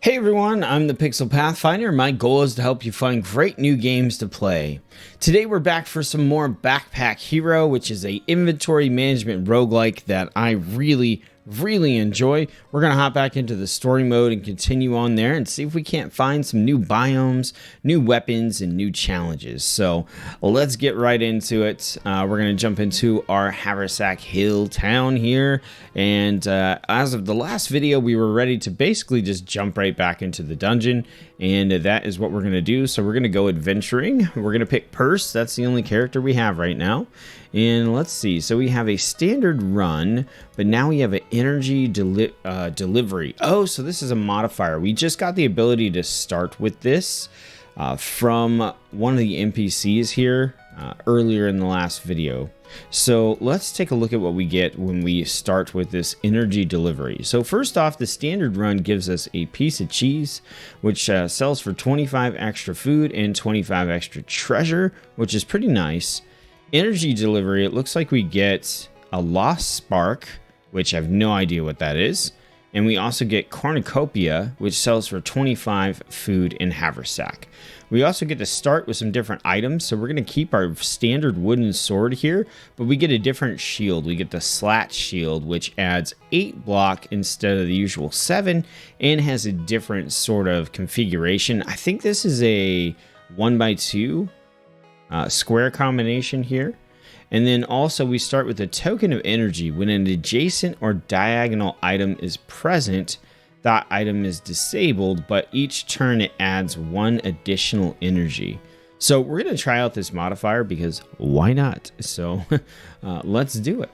Hey everyone, I'm the Pixel Pathfinder. My goal is to help you find great new games to play. Today we're back for some more Backpack Hero, which is a inventory management roguelike that I really enjoy. We're going to hop back into the story mode and continue on there and see if we can't find some new biomes, new weapons, and new challenges. So let's get right into it. We're going to jump into our Haversack Hill town here. And as of the last video, we were ready to basically just jump right back into the dungeon. And that is what we're going to do. So we're going to go adventuring. We're going to pick Purse. That's the only character we have right now. And let's see. So we have a standard run, but now we have an energy delivery. Oh, so this is a modifier. We just got the ability to start with this from one of the NPCs here earlier in the last video. So let's take a look at what we get when we start with this energy delivery. So first off, the standard run gives us a piece of cheese, which sells for 25 extra food and 25 extra treasure, which is pretty nice. Energy delivery, it looks like we get a lost spark, which I have no idea what that is. And we also get cornucopia, which sells for 25 food and haversack. We also get to start with some different items. So we're going to keep our standard wooden sword here, but we get a different shield. We get the slat shield, which adds 8 block instead of the usual 7 and has a different sort of configuration. I think this is a 1x2 square combination here. And then also we start with a token of energy. When an adjacent or diagonal item is present, that item is disabled, but each turn it adds 1 additional energy. So we're going to try out this modifier because why not? So let's do it.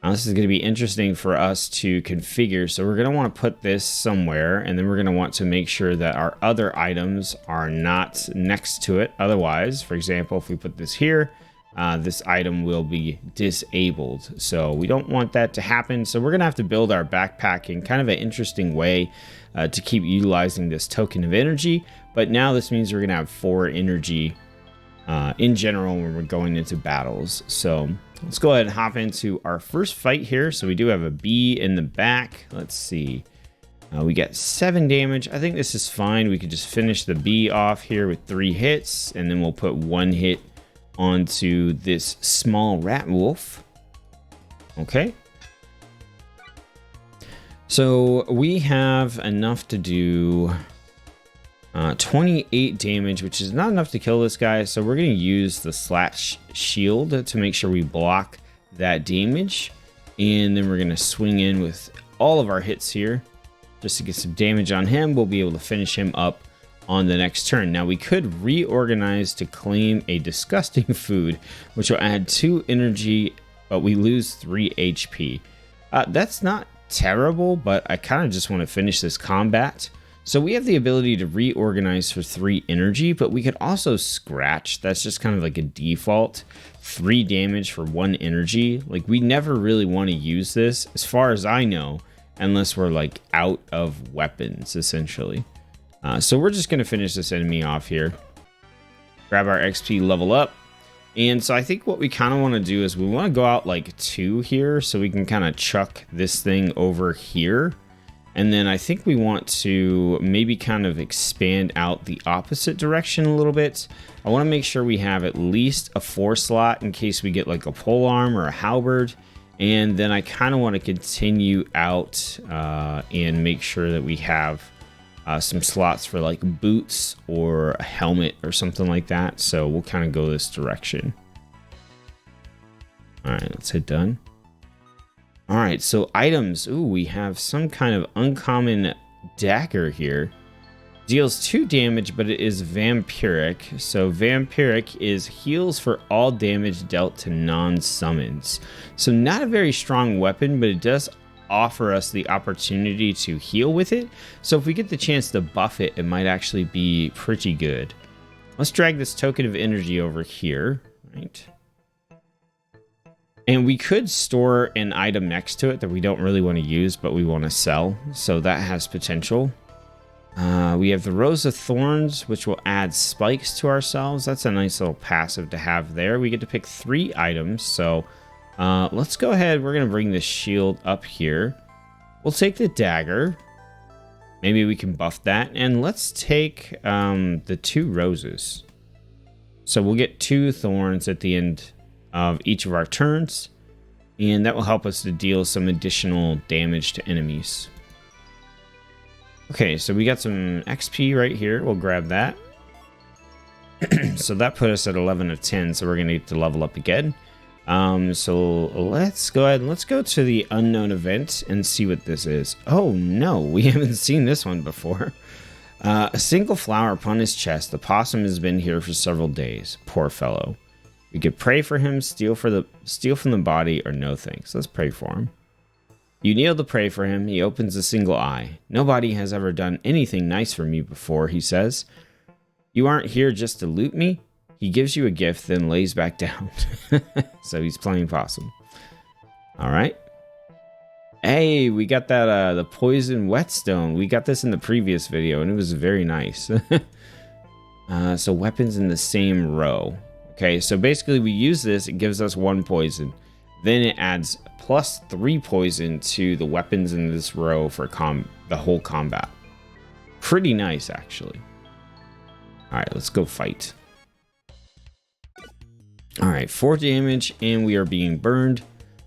Now, this is going to be interesting for us to configure. So we're going to want to put this somewhere, and then we're going to want to make sure that our other items are not next to it. Otherwise, for example, if we put this here, this item will be disabled. So we don't want that to happen. So we're going to have to build our backpack in kind of an interesting way to keep utilizing this token of energy. But now this means we're going to have 4 energy in general when we're going into battles. So let's go ahead and hop into our first fight here. So we do have a bee in the back. Let's see. We get 7 damage. I think this is fine. We could just finish the bee off here with 3 hits, and then we'll put 1 hit onto this small rat wolf. Okay. So we have enough to do 28 damage, which is not enough to kill this guy. So we're going to use the slash shield to make sure we block that damage. And then we're going to swing in with all of our hits here just to get some damage on him. We'll be able to finish him up on the next turn. Now we could reorganize to claim a disgusting food, which will add 2 energy, but we lose 3 HP. That's not terrible, but I kind of just want to finish this combat. So we have the ability to reorganize for 3 energy, but we could also scratch. That's just kind of like a default. 3 damage for 1 energy. Like, we never really want to use this, as far as I know, unless we're like out of weapons, essentially. So we're just going to finish this enemy off here. Grab our XP, level up. And so I think what we kind of want to do is we want to go out like 2 here, so we can kind of chuck this thing over here. And then I think we want to maybe kind of expand out the opposite direction a little bit. I want to make sure we have at least a 4 slot in case we get like a polearm or a halberd. And then I kind of want to continue out and make sure that we have some slots for like boots or a helmet or something like that. So we'll kind of go this direction. All right, let's hit done. All right, so items. Ooh, we have some kind of uncommon dagger here. Deals 2 damage, but it is vampiric. So vampiric is heals for all damage dealt to non-summons. So not a very strong weapon, but it does offer us the opportunity to heal with it. So if we get the chance to buff it, it might actually be pretty good. Let's drag this token of energy over here, right? And we could store an item next to it that we don't really want to use, but we want to sell. So that has potential. We have the Rose of Thorns, which will add spikes to ourselves. That's a nice little passive to have there. We get to pick 3 items. So let's go ahead. We're going to bring the shield up here. We'll take the dagger. Maybe we can buff that. And let's take the 2 roses. So we'll get 2 thorns at the end of each of our turns. And that will help us to deal some additional damage to enemies. Okay, so we got some XP right here. We'll grab that. So that put us at 11 of 10. So we're going to need to level up again. So let's go ahead and let's go to the unknown event and see what this is. Oh no, we haven't seen this one before. A single flower upon his chest. The possum has been here for several days. Poor fellow. We could pray for him, steal from the body, or no thanks. Let's pray for him. You kneel to pray for him. He opens a single eye. Nobody has ever done anything nice for me before, he says. You aren't here just to loot me? He gives you a gift, then lays back down. So he's playing possum. All right. Hey, we got that the poison whetstone. We got this in the previous video, and it was very nice. So weapons in the same row. Okay, so basically we use this. It gives us 1 poison. Then it adds plus 3 poison to the weapons in this row for the whole combat. Pretty nice, actually. All right, let's go fight. All right, 4 damage, and we are being burned.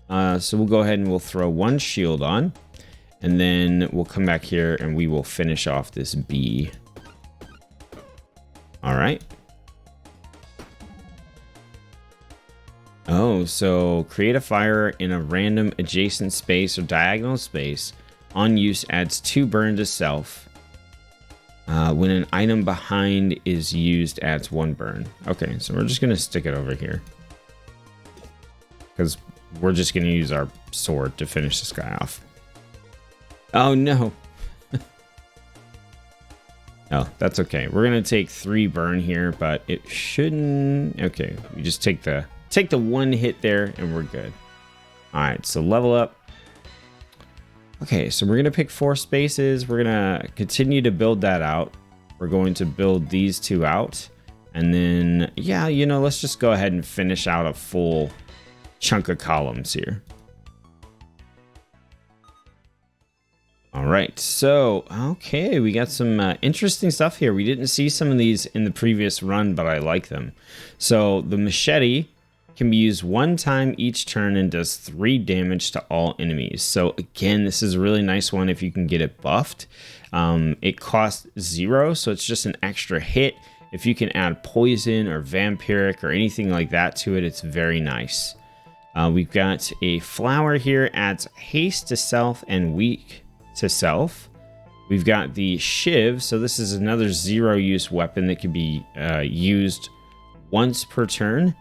So we'll go ahead and we'll throw 1 shield on. And then we'll come back here and we will finish off this bee. All right. Oh, so create a fire in a random adjacent space or diagonal space. On use adds 2 burn to self. When an item behind is used, adds 1 burn. Okay, so we're just going to stick it over here. Because we're just going to use our sword to finish this guy off. Oh, no. Oh, that's okay. We're going to take 3 burn here, but it shouldn't... Okay, we just take the 1 hit there, and we're good. All right, so level up. Okay, so we're going to pick 4 spaces. We're going to continue to build that out. We're going to build these 2 out. And then, yeah, you know, let's just go ahead and finish out a full chunk of columns here. All right, so, okay, we got some interesting stuff here. We didn't see some of these in the previous run, but I like them. So the machete can be used 1 time each turn and does 3 damage to all enemies. So again, this is a really nice one if you can get it buffed. It costs 0, so it's just an extra hit. If you can add poison or vampiric or anything like that to it, it's very nice. We've got a flower here, adds haste to self and weak to self. We've got the shiv, so this is another 0 use weapon that can be used once per turn.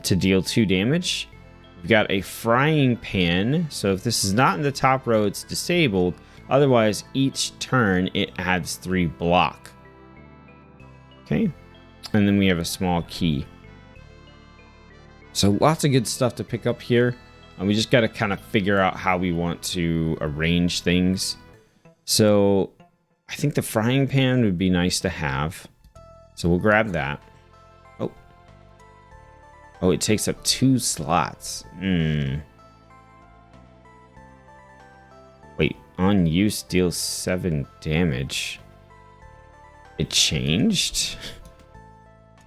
To deal 2 damage. We've got a frying pan. So if this is not in the top row, it's disabled. Otherwise, each turn, it adds 3 block. Okay. And then we have a small key. So lots of good stuff to pick up here. And we just got to kind of figure out how we want to arrange things. So I think the frying pan would be nice to have. So we'll grab that. Oh, it takes up 2 slots. Wait, on use deals 7 damage. It changed?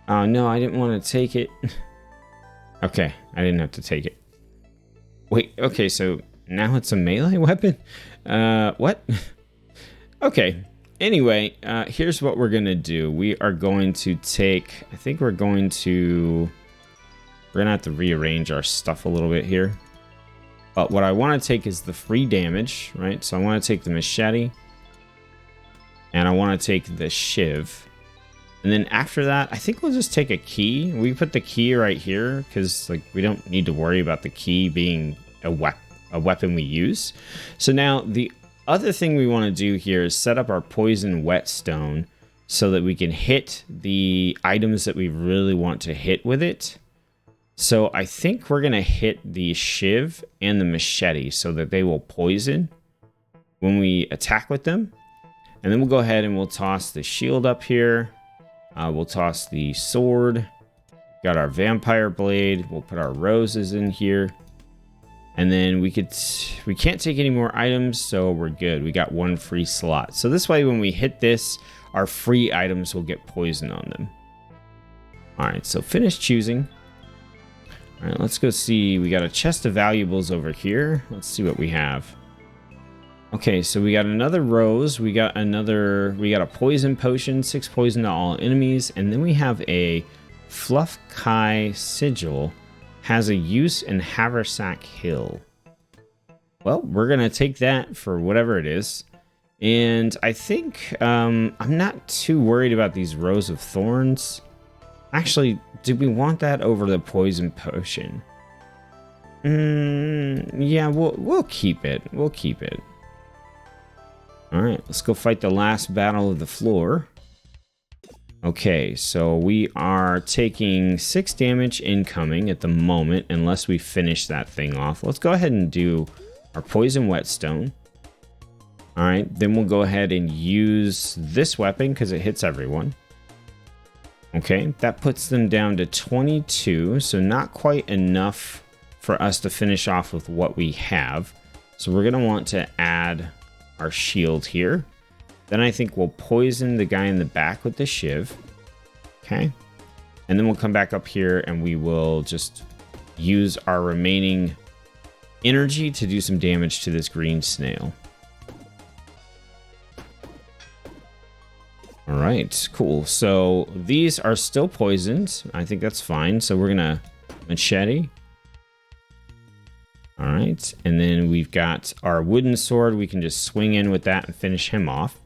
Oh no, I didn't want to take it. Okay, I didn't have to take it. Wait, okay, so now it's a melee weapon? What? Okay, anyway, here's what we're gonna do. We are going to take, I think we're gonna have to rearrange our stuff a little bit here. But what I want to take is the free damage, right? So I want to take the machete. And I want to take the shiv. And then after that, I think we'll just take a key. We put the key right here because like we don't need to worry about the key being a weapon we use. So now the other thing we want to do here is set up our poison whetstone so that we can hit the items that we really want to hit with it. So I think we're going to hit the shiv and the machete so that they will poison when we attack with them. And then we'll go ahead and we'll toss the shield up here. We'll toss the sword. Got our vampire blade. We'll put our roses in here. And then we can't take any more items, so we're good. We got 1 free slot. So this way, when we hit this, our free items will get poison on them. All right, so finish choosing. All right, let's go see. We got a chest of valuables over here. Let's see what we have. Okay, so we got another rose. We got a poison potion, 6 poison to all enemies. And then we have a Fluff Kai sigil. Has a use in Haversack Hill. Well, we're going to take that for whatever it is. And I think I'm not too worried about these rows of thorns. Actually, do we want that over the poison potion? Yeah, we'll keep it. We'll keep it. All right, let's go fight the last battle of the floor. Okay, so we are taking 6 damage incoming at the moment, unless we finish that thing off. Let's go ahead and do our poison whetstone. All right, then we'll go ahead and use this weapon because it hits everyone. Okay, that puts them down to 22, so not quite enough for us to finish off with what we have. So we're going to want to add our shield here. Then I think we'll poison the guy in the back with the shiv. Okay. And then we'll come back up here and we will just use our remaining energy to do some damage to this green snail. All right, cool. So these are still poisoned. I think that's fine. So we're going to machete. All right. And then we've got our wooden sword. We can just swing in with that and finish him off.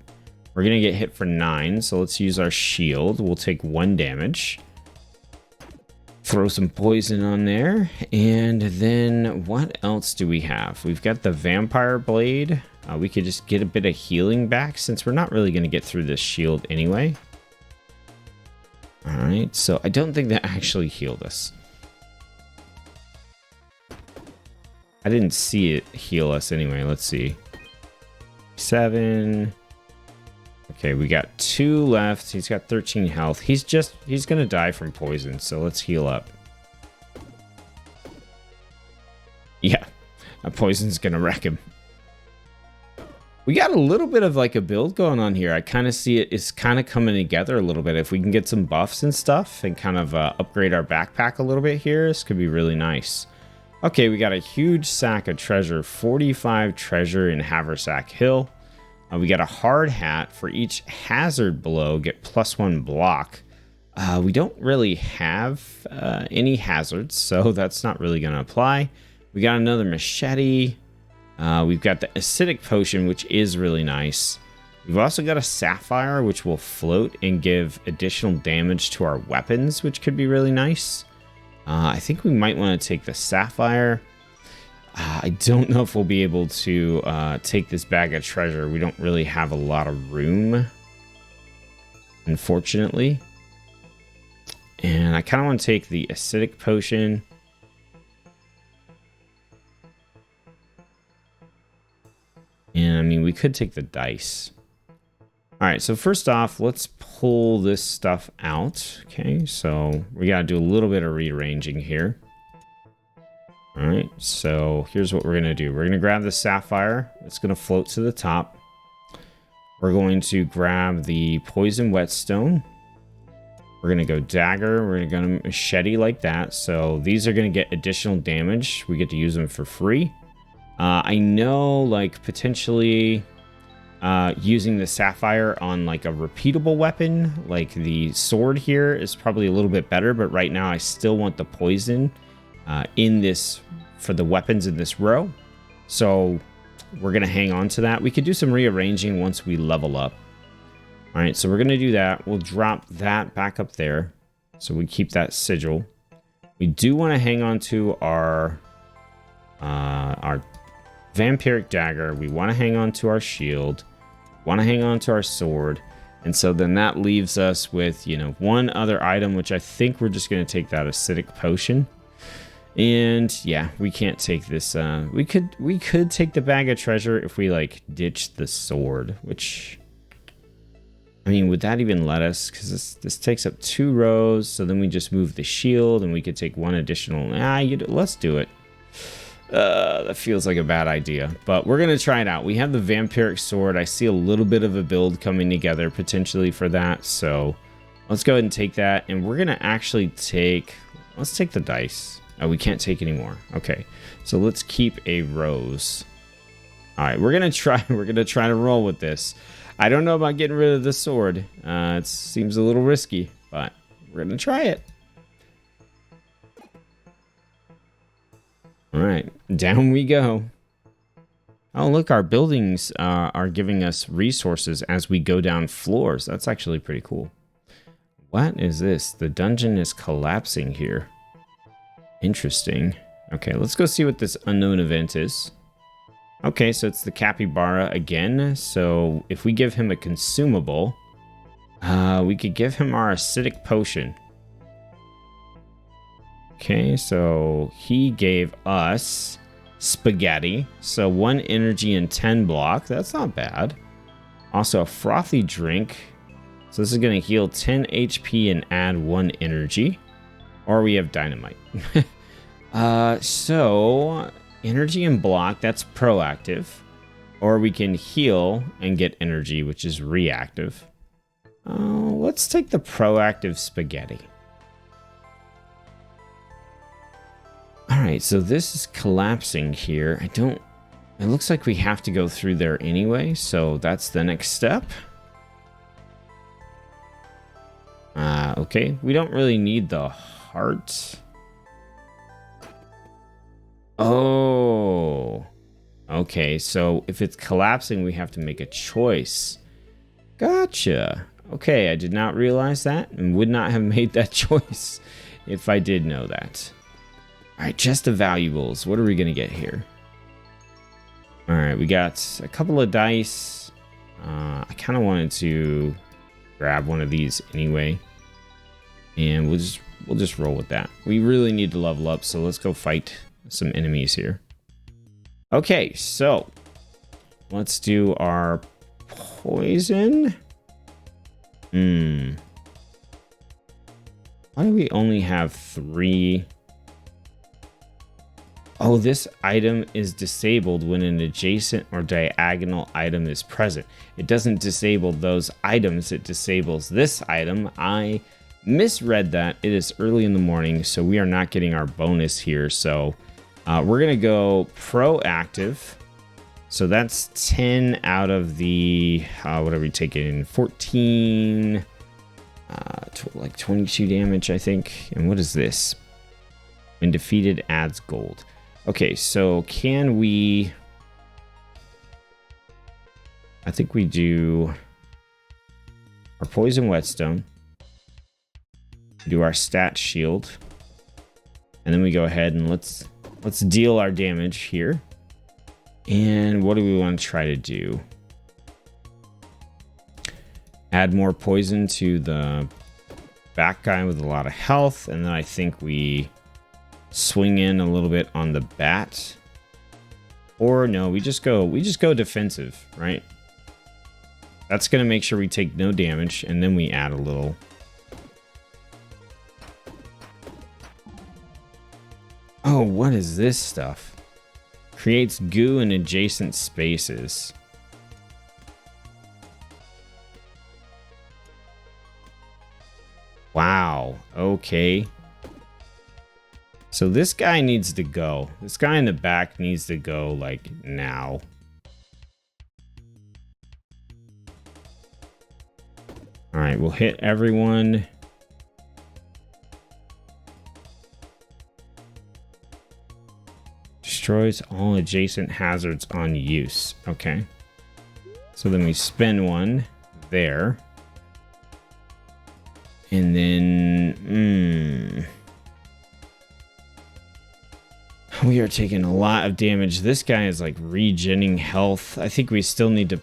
We're going to get hit for 9, so let's use our shield. We'll take 1 damage. Throw some poison on there. And then what else do we have? We've got the vampire blade. We could just get a bit of healing back since we're not really going to get through this shield anyway. All right, so I don't think that actually healed us. I didn't see it heal us anyway. Let's see. 7... Okay, we got 2 left. He's got 13 health. He's gonna die from poison, so let's heal up. Yeah, that poison's gonna wreck him. We got a little bit of like a build going on here. I kind of see it's kind of coming together a little bit. If we can get some buffs and stuff and kind of upgrade our backpack a little bit here, this could be really nice. Okay, we got a huge sack of treasure, 45 treasure in Haversack Hill. We got a hard hat. For each hazard blow, get +1 block. We don't really have any hazards, so that's not really going to apply. We got another machete. We've got the acidic potion, which is really nice. We've also got a sapphire, which will float and give additional damage to our weapons, which could be really nice. I think we might want to take the sapphire. I don't know if we'll be able to take this bag of treasure. We don't really have a lot of room, unfortunately. And I kind of want to take the acidic potion. And I mean, we could take the dice. All right, so first off, let's pull this stuff out. Okay, so we got to do a little bit of rearranging here. All right, so here's what we're going to do. We're going to grab the sapphire. It's going to float to the top. We're going to grab the poison whetstone. We're going to go dagger. We're going to go machete like that. So these are going to get additional damage. We get to use them for free. I know, like, potentially using the sapphire on, like, a repeatable weapon, like the sword here, is probably a little bit better. But right now, I still want the poison in this for the weapons in this row. So we're going to hang on to that. We could do some rearranging once we level up. All right, so we're going to do that. We'll drop that back up there. So we keep that sigil. We do want to hang on to our vampiric dagger. We want to hang on to our shield. Want to hang on to our sword. And so then that leaves us with, you know, one other item, which I think we're just going to take that acidic potion. And yeah, we can't take this. We could take the bag of treasure if we like ditch the sword, which, I mean, would that even let us? Because this takes up 2 rows. So then we just move the shield and we could take 1 additional. Let's do it. That feels like a bad idea, but we're going to try it out. We have the vampiric sword. I see a little bit of a build coming together potentially for that. So let's go ahead and take that. And we're going to actually take, let's take the dice. Oh, we can't take any more. Okay. So let's keep a rose. All right. We're going to try to roll with this. I don't know about getting rid of the sword. It seems a little risky, but we're going to try it. All right, down we go. Oh, look, our buildings are giving us resources as we go down floors. That's actually pretty cool. What is this? The dungeon is collapsing here. Interesting. Okay, let's go see what this unknown event is. Okay, so it's the capybara again. So if we give him a consumable, we could give him our acidic potion. Okay, so he gave us spaghetti. So 1 energy and 10 block. That's not bad. Also a frothy drink. So this is going to heal 10 HP and add 1 energy. Or we have dynamite. So energy and block, that's proactive. Or we can heal and get energy, which is reactive. Let's take the proactive spaghetti. Alright, so this is collapsing here. It looks like we have to go through there anyway, so that's the next step. Okay, we don't really need the heart. Oh. Okay, so if it's collapsing, we have to make a choice. Gotcha. Okay, I did not realize that and would not have made that choice if I did know that. All right, chest of valuables. What are we going to get here? All right, we got a couple of dice. I kind of wanted to grab one of these anyway. And we'll just roll with that. We really need to level up, so let's go fight some enemies here. Okay, so let's do our poison. Why do we only have 3? Oh, this item is disabled when an adjacent or diagonal item is present. It doesn't disable those items, it disables this item. I misread that. It is early in the morning, so we are not getting our bonus here. So we're going to go proactive. So that's 10 out of the, what are we taking? 14, like 22 damage, I think. And what is this? When defeated, adds gold. Okay, so can we... I think we do our poison whetstone. Do our stat shield. And then we go ahead and let's deal our damage here. And what do we want to try to do? Add more poison to the back guy with a lot of health. And then I think we swing in a little bit on the bat. Or no, we just go defensive, right? That's going to make sure we take no damage, and then we add a little. Oh, what is this stuff? Creates goo in adjacent spaces. Wow, okay. So this guy needs to go. This guy in the back needs to go, like, now. Alright, we'll hit everyone. Destroys all adjacent hazards on use. Okay. So then we spin one there. And then... we are taking a lot of damage. This guy is like regenning health. I think we still need to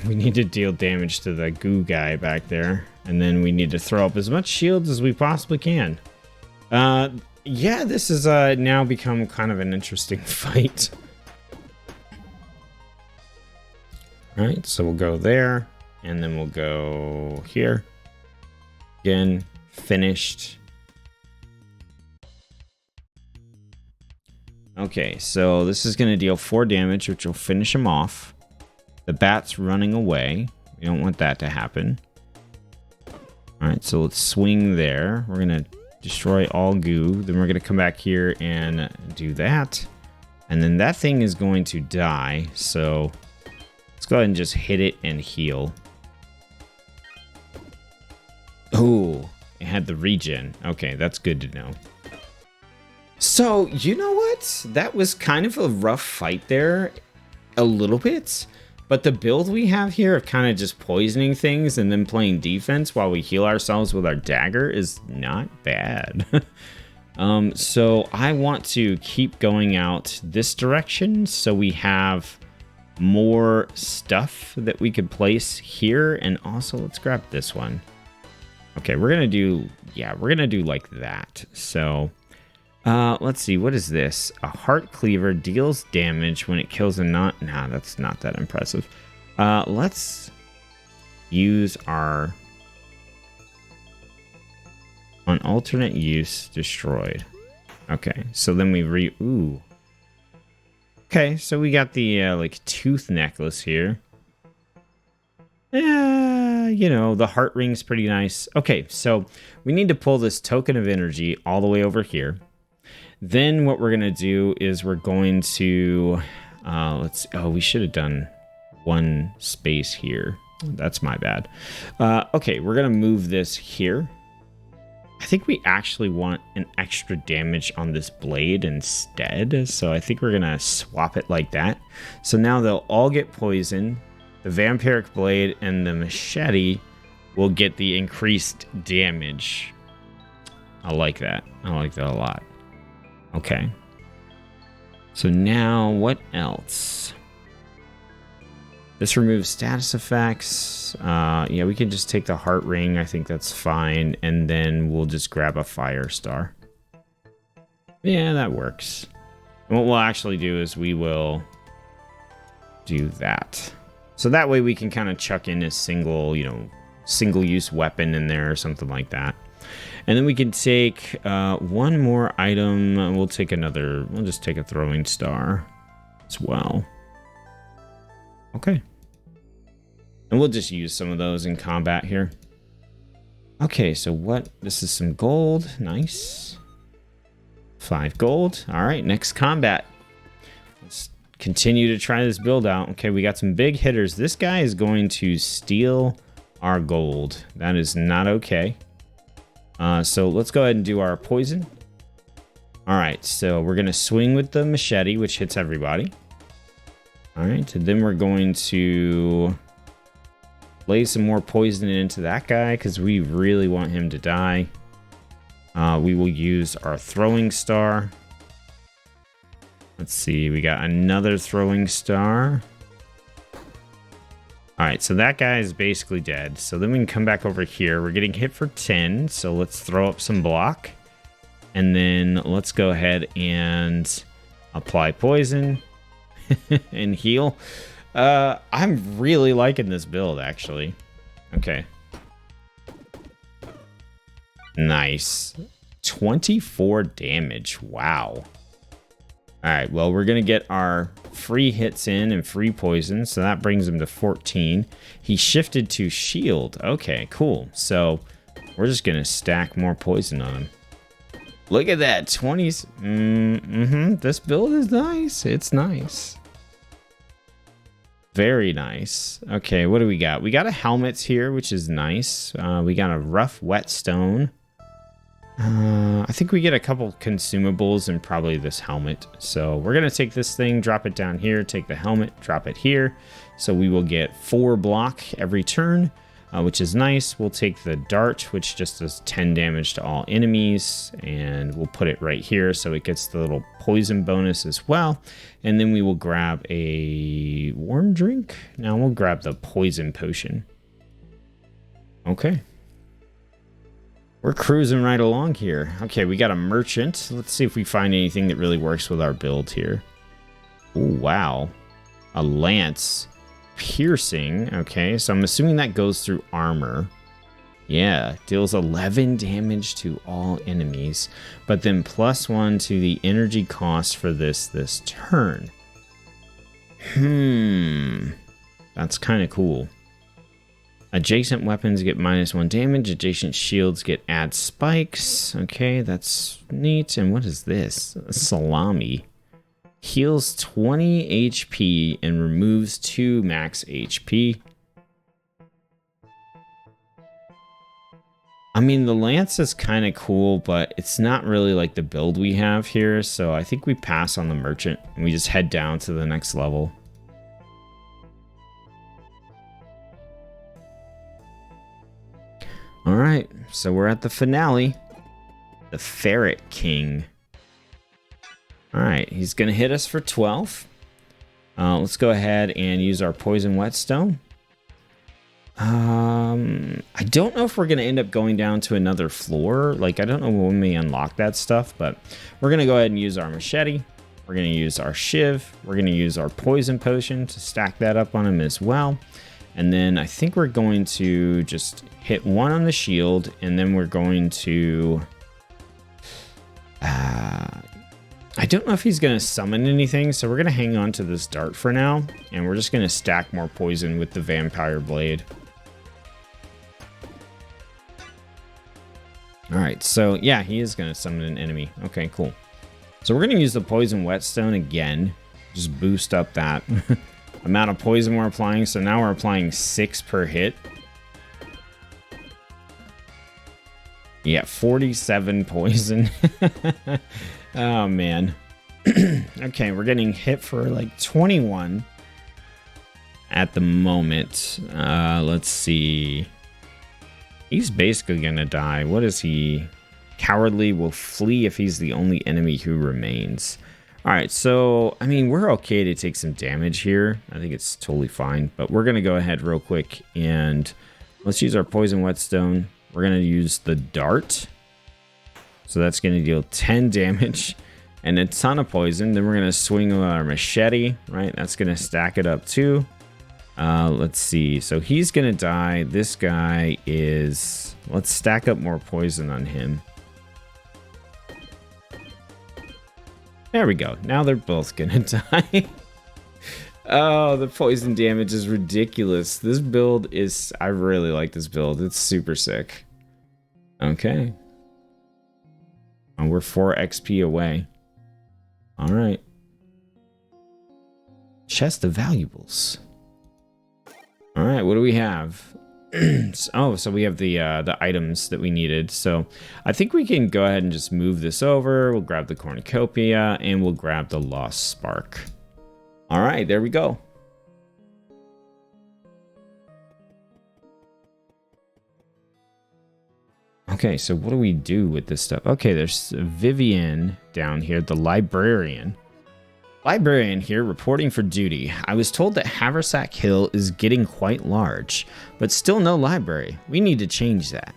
we need to deal damage to the goo guy back there. And then we need to throw up as much shields as we possibly can. Yeah, this has now become kind of an interesting fight. Alright, so we'll go there. And then we'll go here. Again, finished. Okay, so this is going to deal 4 damage, which will finish him off. The bat's running away. We don't want that to happen. Alright, so let's swing there. We're going to destroy all goo. Then we're going to come back here and do that. And then that thing is going to die. So let's go ahead and just hit it and heal. Oh, it had the regen. Okay, that's good to know. So, you know what? That was kind of a rough fight there. A little bit. But the build we have here of kind of just poisoning things and then playing defense while we heal ourselves with our dagger is not bad. So I want to keep going out this direction so we have more stuff that we could place here. And also, let's grab this one. Okay, we're going to do like that. So let's see, what is this? A heart cleaver deals damage when it kills a Nah, that's not that impressive. Let's use our on alternate use destroyed. Okay, so then we ooh. Okay, so we got the like tooth necklace here. You know, the heart ring's pretty nice. Okay, so we need to pull this token of energy all the way over here. Then what we're going to do is we're going to, we should have done one space here. That's my bad. Okay, we're going to move this here. I think we actually want an extra damage on this blade instead. So I think we're going to swap it like that. So now they'll all get poisoned. The vampiric blade and the machete will get the increased damage. I like that. I like that a lot. Okay. So now what else? This removes status effects. Yeah, we can just take the heart ring. I think that's fine. And then we'll just grab a fire star. Yeah, that works. And what we'll actually do is we will do that. So that way we can kind of chuck in a single use weapon in there or something like that. And then we can take one more item. We'll just take a throwing star as well. Okay. And we'll just use some of those in combat here. Okay, so this is some gold. Nice. 5 gold. All right, next combat. Let's continue to try this build out. Okay, we got some big hitters. This guy is going to steal our gold. That is not okay. So let's go ahead and do our poison. All right, so we're going to swing with the machete, which hits everybody. All right, and then we're going to lay some more poison into that guy because we really want him to die. We will use our throwing star. Let's see, we got another throwing star. All right, so that guy is basically dead. So then we can come back over here. We're getting hit for 10, so let's throw up some block. And then let's go ahead and apply poison and heal. I'm really liking this build, actually. Okay. Nice. 24 damage. Wow. All right, well, we're going to get our free hits in and free poison, so that brings him to 14. He shifted to shield. Okay, cool. So we're just going to stack more poison on him. Look at that, 20s. This build is nice. It's nice. Very nice. Okay, what do we got? We got a helmet here, which is nice. We got a rough whetstone. I think we get a couple consumables and probably this helmet. So we're going to take this thing, drop it down here, take the helmet, drop it here. So we will get 4 block every turn, which is nice. We'll take the dart, which just does 10 damage to all enemies, and we'll put it right here so it gets the little poison bonus as well. And then we will grab a warm drink. Now we'll grab the poison potion. Okay. We're cruising right along here. Okay, we got a merchant. Let's see if we find anything that really works with our build here. Oh, wow. A lance. Piercing. Okay, so I'm assuming that goes through armor. Yeah, deals 11 damage to all enemies, but then +1 to the energy cost for this turn. That's kind of cool. Adjacent weapons get -1 damage. Adjacent shields get add spikes. Okay, that's neat. And what is this? A salami. Heals 20 HP and removes 2 max HP. I mean, the lance is kind of cool, but it's not really like the build we have here. So I think we pass on the merchant and we just head down to the next level. All right, so we're at the finale. The Ferret King. All right, he's going to hit us for 12. Let's go ahead and use our Poison Whetstone. I don't know if we're going to end up going down to another floor. Like, I don't know when we unlock that stuff, but we're going to go ahead and use our machete. We're going to use our shiv. We're going to use our poison potion to stack that up on him as well. And then I think we're going to just hit 1 on the shield, and then we're going to... I don't know if he's going to summon anything, so we're going to hang on to this dart for now, and we're just going to stack more poison with the vampire blade. Alright, so yeah, he is going to summon an enemy. Okay, cool. So we're going to use the Poison Whetstone again. Just boost up that amount of poison we're applying. So now we're applying 6 per hit. Yeah, 47 poison. Oh, man. Okay, we're getting hit for like 21 at the moment. Let's see. He's basically going to die. What is he? Cowardly will flee if he's the only enemy who remains. All right, so, I mean, we're okay to take some damage here. I think it's totally fine. But we're going to go ahead real quick and let's use our Poison Whetstone. We're going to use the dart. So that's going to deal 10 damage and a ton of poison. Then we're going to swing with our machete, right? That's going to stack it up too. Let's see. So he's going to die. This guy is... Let's stack up more poison on him. There we go. Now they're both going to die. Oh, the poison damage is ridiculous. This build is... I really like this build. It's super sick. Okay. And we're 4 XP away. All right. Chest of valuables. All right, what do we have? Oh, so we have the items that we needed. So I think we can go ahead and just move this over. We'll grab the cornucopia and we'll grab the lost spark. All right, there we go. Okay, so what do we do with this stuff? Okay, there's Vivian down here, the librarian. Librarian here, reporting for duty. I was told that Haversack Hill is getting quite large, but still no library. We need to change that.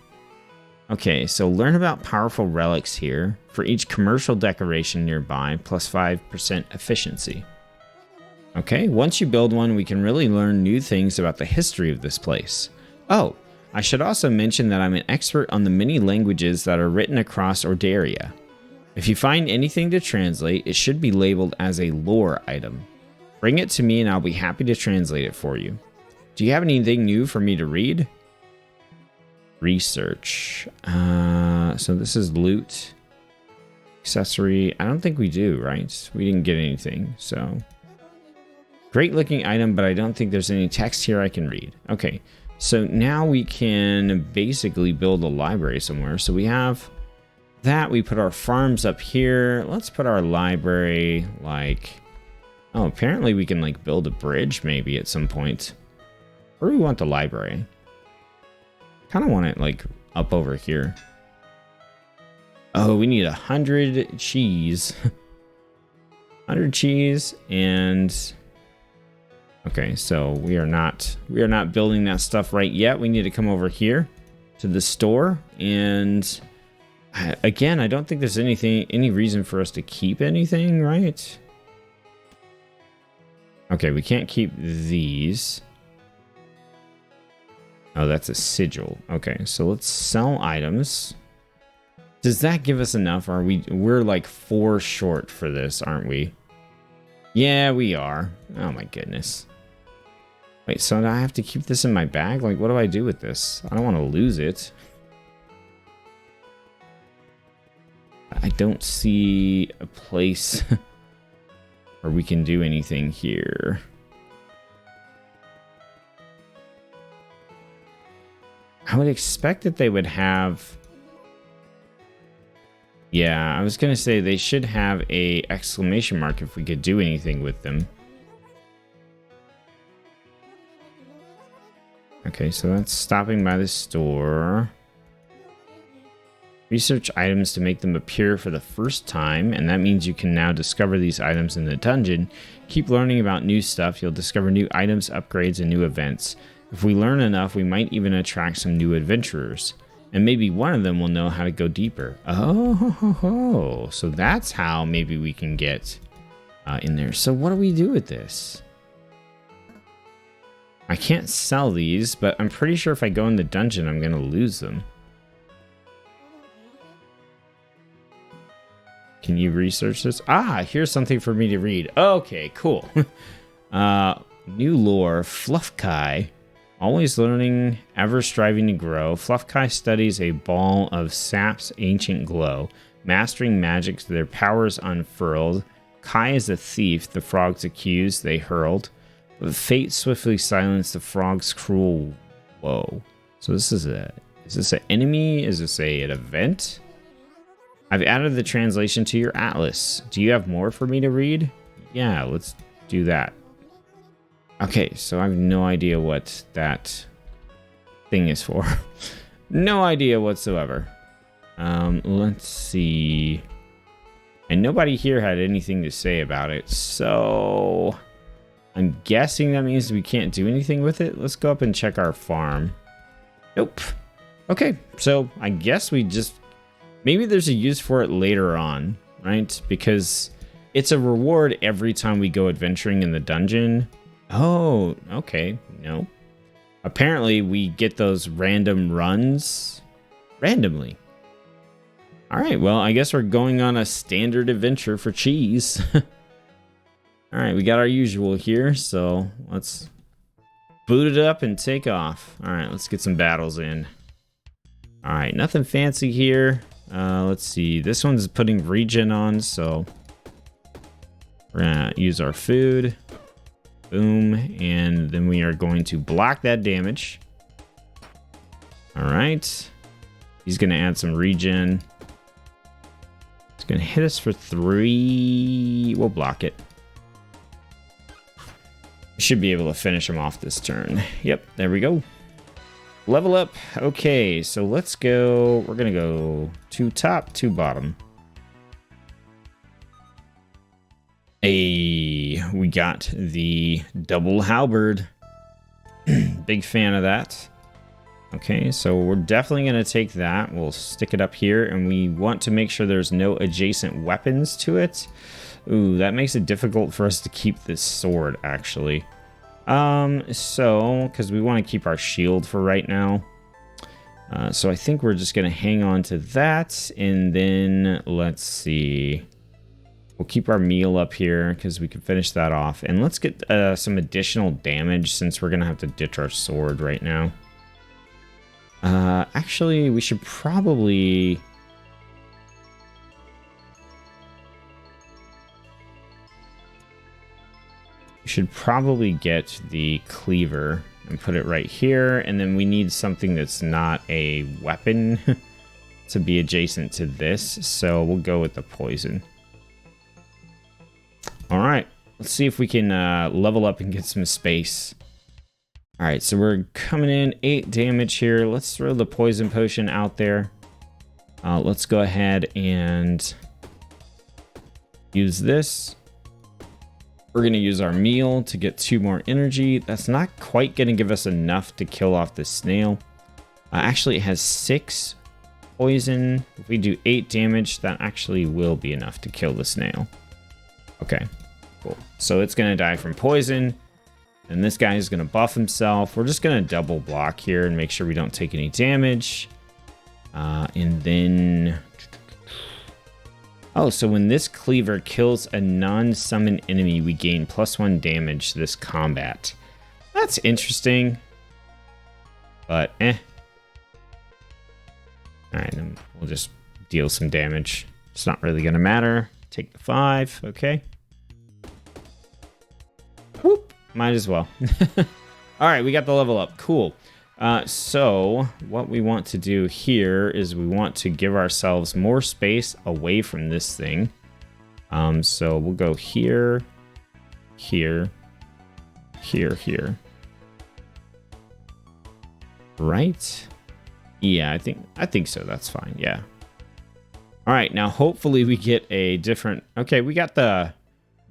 Okay, so learn about powerful relics here. For each commercial decoration nearby, plus 5% efficiency. Okay, once you build one, we can really learn new things about the history of this place. Oh, I should also mention that I'm an expert on the many languages that are written across Ordaria. If you find anything to translate, it should be labeled as a lore item. Bring it to me and I'll be happy to translate it for you. Do you have anything new for me to read? Research. So this is loot. Accessory. I don't think we do, right? We didn't get anything, so... Great looking item, but I don't think there's any text here I can read. Okay, so now we can basically build a library somewhere. So we have that. We put our farms up here. Let's put our library like... Oh, apparently we can like build a bridge maybe at some point. Where do we want the library? Kind of want it like up over here. Oh, we need 100 cheese. 100 cheese and... Okay, so we are not building that stuff right yet. We need to come over here to the store, and again, I don't think there's any reason for us to keep anything, right? Okay, we can't keep these. Oh, that's a sigil. Okay, so let's sell items. Does that give us enough? We're like 4 short for this, aren't we? Yeah, we are. Oh my goodness. Wait, so do I have to keep this in my bag? Like, what do I do with this? I don't want to lose it. I don't see a place where we can do anything here. I would expect that they would have... Yeah, I was going to say they should have a exclamation mark if we could do anything with them. Okay, so that's stopping by the store. Research items to make them appear for the first time, and that means you can now discover these items in the dungeon. Keep learning about new stuff. You'll discover new items, upgrades, and new events. If we learn enough, we might even attract some new adventurers. And maybe one of them will know how to go deeper. Oh, so that's how maybe we can get in there. So what do we do with this? I can't sell these, but I'm pretty sure if I go in the dungeon, I'm going to lose them. Can you research this? Ah, here's something for me to read. Okay, cool. New lore, Fluffkai. Always learning, ever striving to grow. Fluffkai studies a ball of sap's ancient glow. Mastering magic, their powers unfurled. Kai is a thief, the frogs accused, they hurled. But fate swiftly silenced the frog's cruel woe. So this is is this an enemy? Is this an event? I've added the translation to your atlas. Do you have more for me to read? Yeah, let's do that. Okay, so I have no idea what that thing is for. No idea whatsoever. Let's see. And nobody here had anything to say about it, so I'm guessing that means we can't do anything with it. Let's go up and check our farm. Nope. Okay, so I guess we just... Maybe there's a use for it later on, right? Because it's a reward every time we go adventuring in the dungeon. Oh, okay. No. Apparently, we get those random runs randomly. All right, well, I guess we're going on a standard adventure for cheese. All right, we got our usual here, so let's boot it up and take off. All right, let's get some battles in. All right, nothing fancy here. Let's see. This one's putting regen on, so we're gonna use our food. Boom, and then we are going to block that damage. All right. He's gonna add some regen. It's gonna hit us for 3. We'll block it. We should be able to finish him off this turn. Yep, there we go. Level up. Okay, so let's go. We're gonna go 2 top, 2 bottom. Hey, we got the double halberd. Big fan of that. Okay, so we're definitely gonna take that. We'll stick it up here, and we want to make sure there's no adjacent weapons to it. Ooh, that makes it difficult for us to keep this sword, actually. So, because we want to keep our shield for right now. So I think we're just going to hang on to that. And then, let's see. We'll keep our meal up here because we can finish that off. And let's get some additional damage since we're going to have to ditch our sword right now. Actually, we should probably... should probably get the cleaver and put it right here, and then we need something that's not a weapon to be adjacent to this, so we'll go with the poison. All right, let's see if we can level up and get some space. All right, so we're coming in 8 damage here. Let's throw the poison potion out there. Let's go ahead and use this. We're going to use our meal to get 2 more energy. That's not quite going to give us enough to kill off the snail. Actually, it has 6 poison. If we do 8 damage, that actually will be enough to kill the snail. Okay, cool. So it's going to die from poison. And this guy is going to buff himself. We're just going to double block here and make sure we don't take any damage. And then... Oh, so when this cleaver kills a non-summon enemy, we gain +1 damage this combat. That's interesting. But, Alright, then we'll just deal some damage. It's not really going to matter. Take the 5, okay. Whoop, might as well. Alright, we got the level up. Cool. So, what we want to do here is we want to give ourselves more space away from this thing. So we'll go here, here, here, here. Right? Yeah, I think so. That's fine. Yeah. All right, now hopefully we get a different... Okay, we got the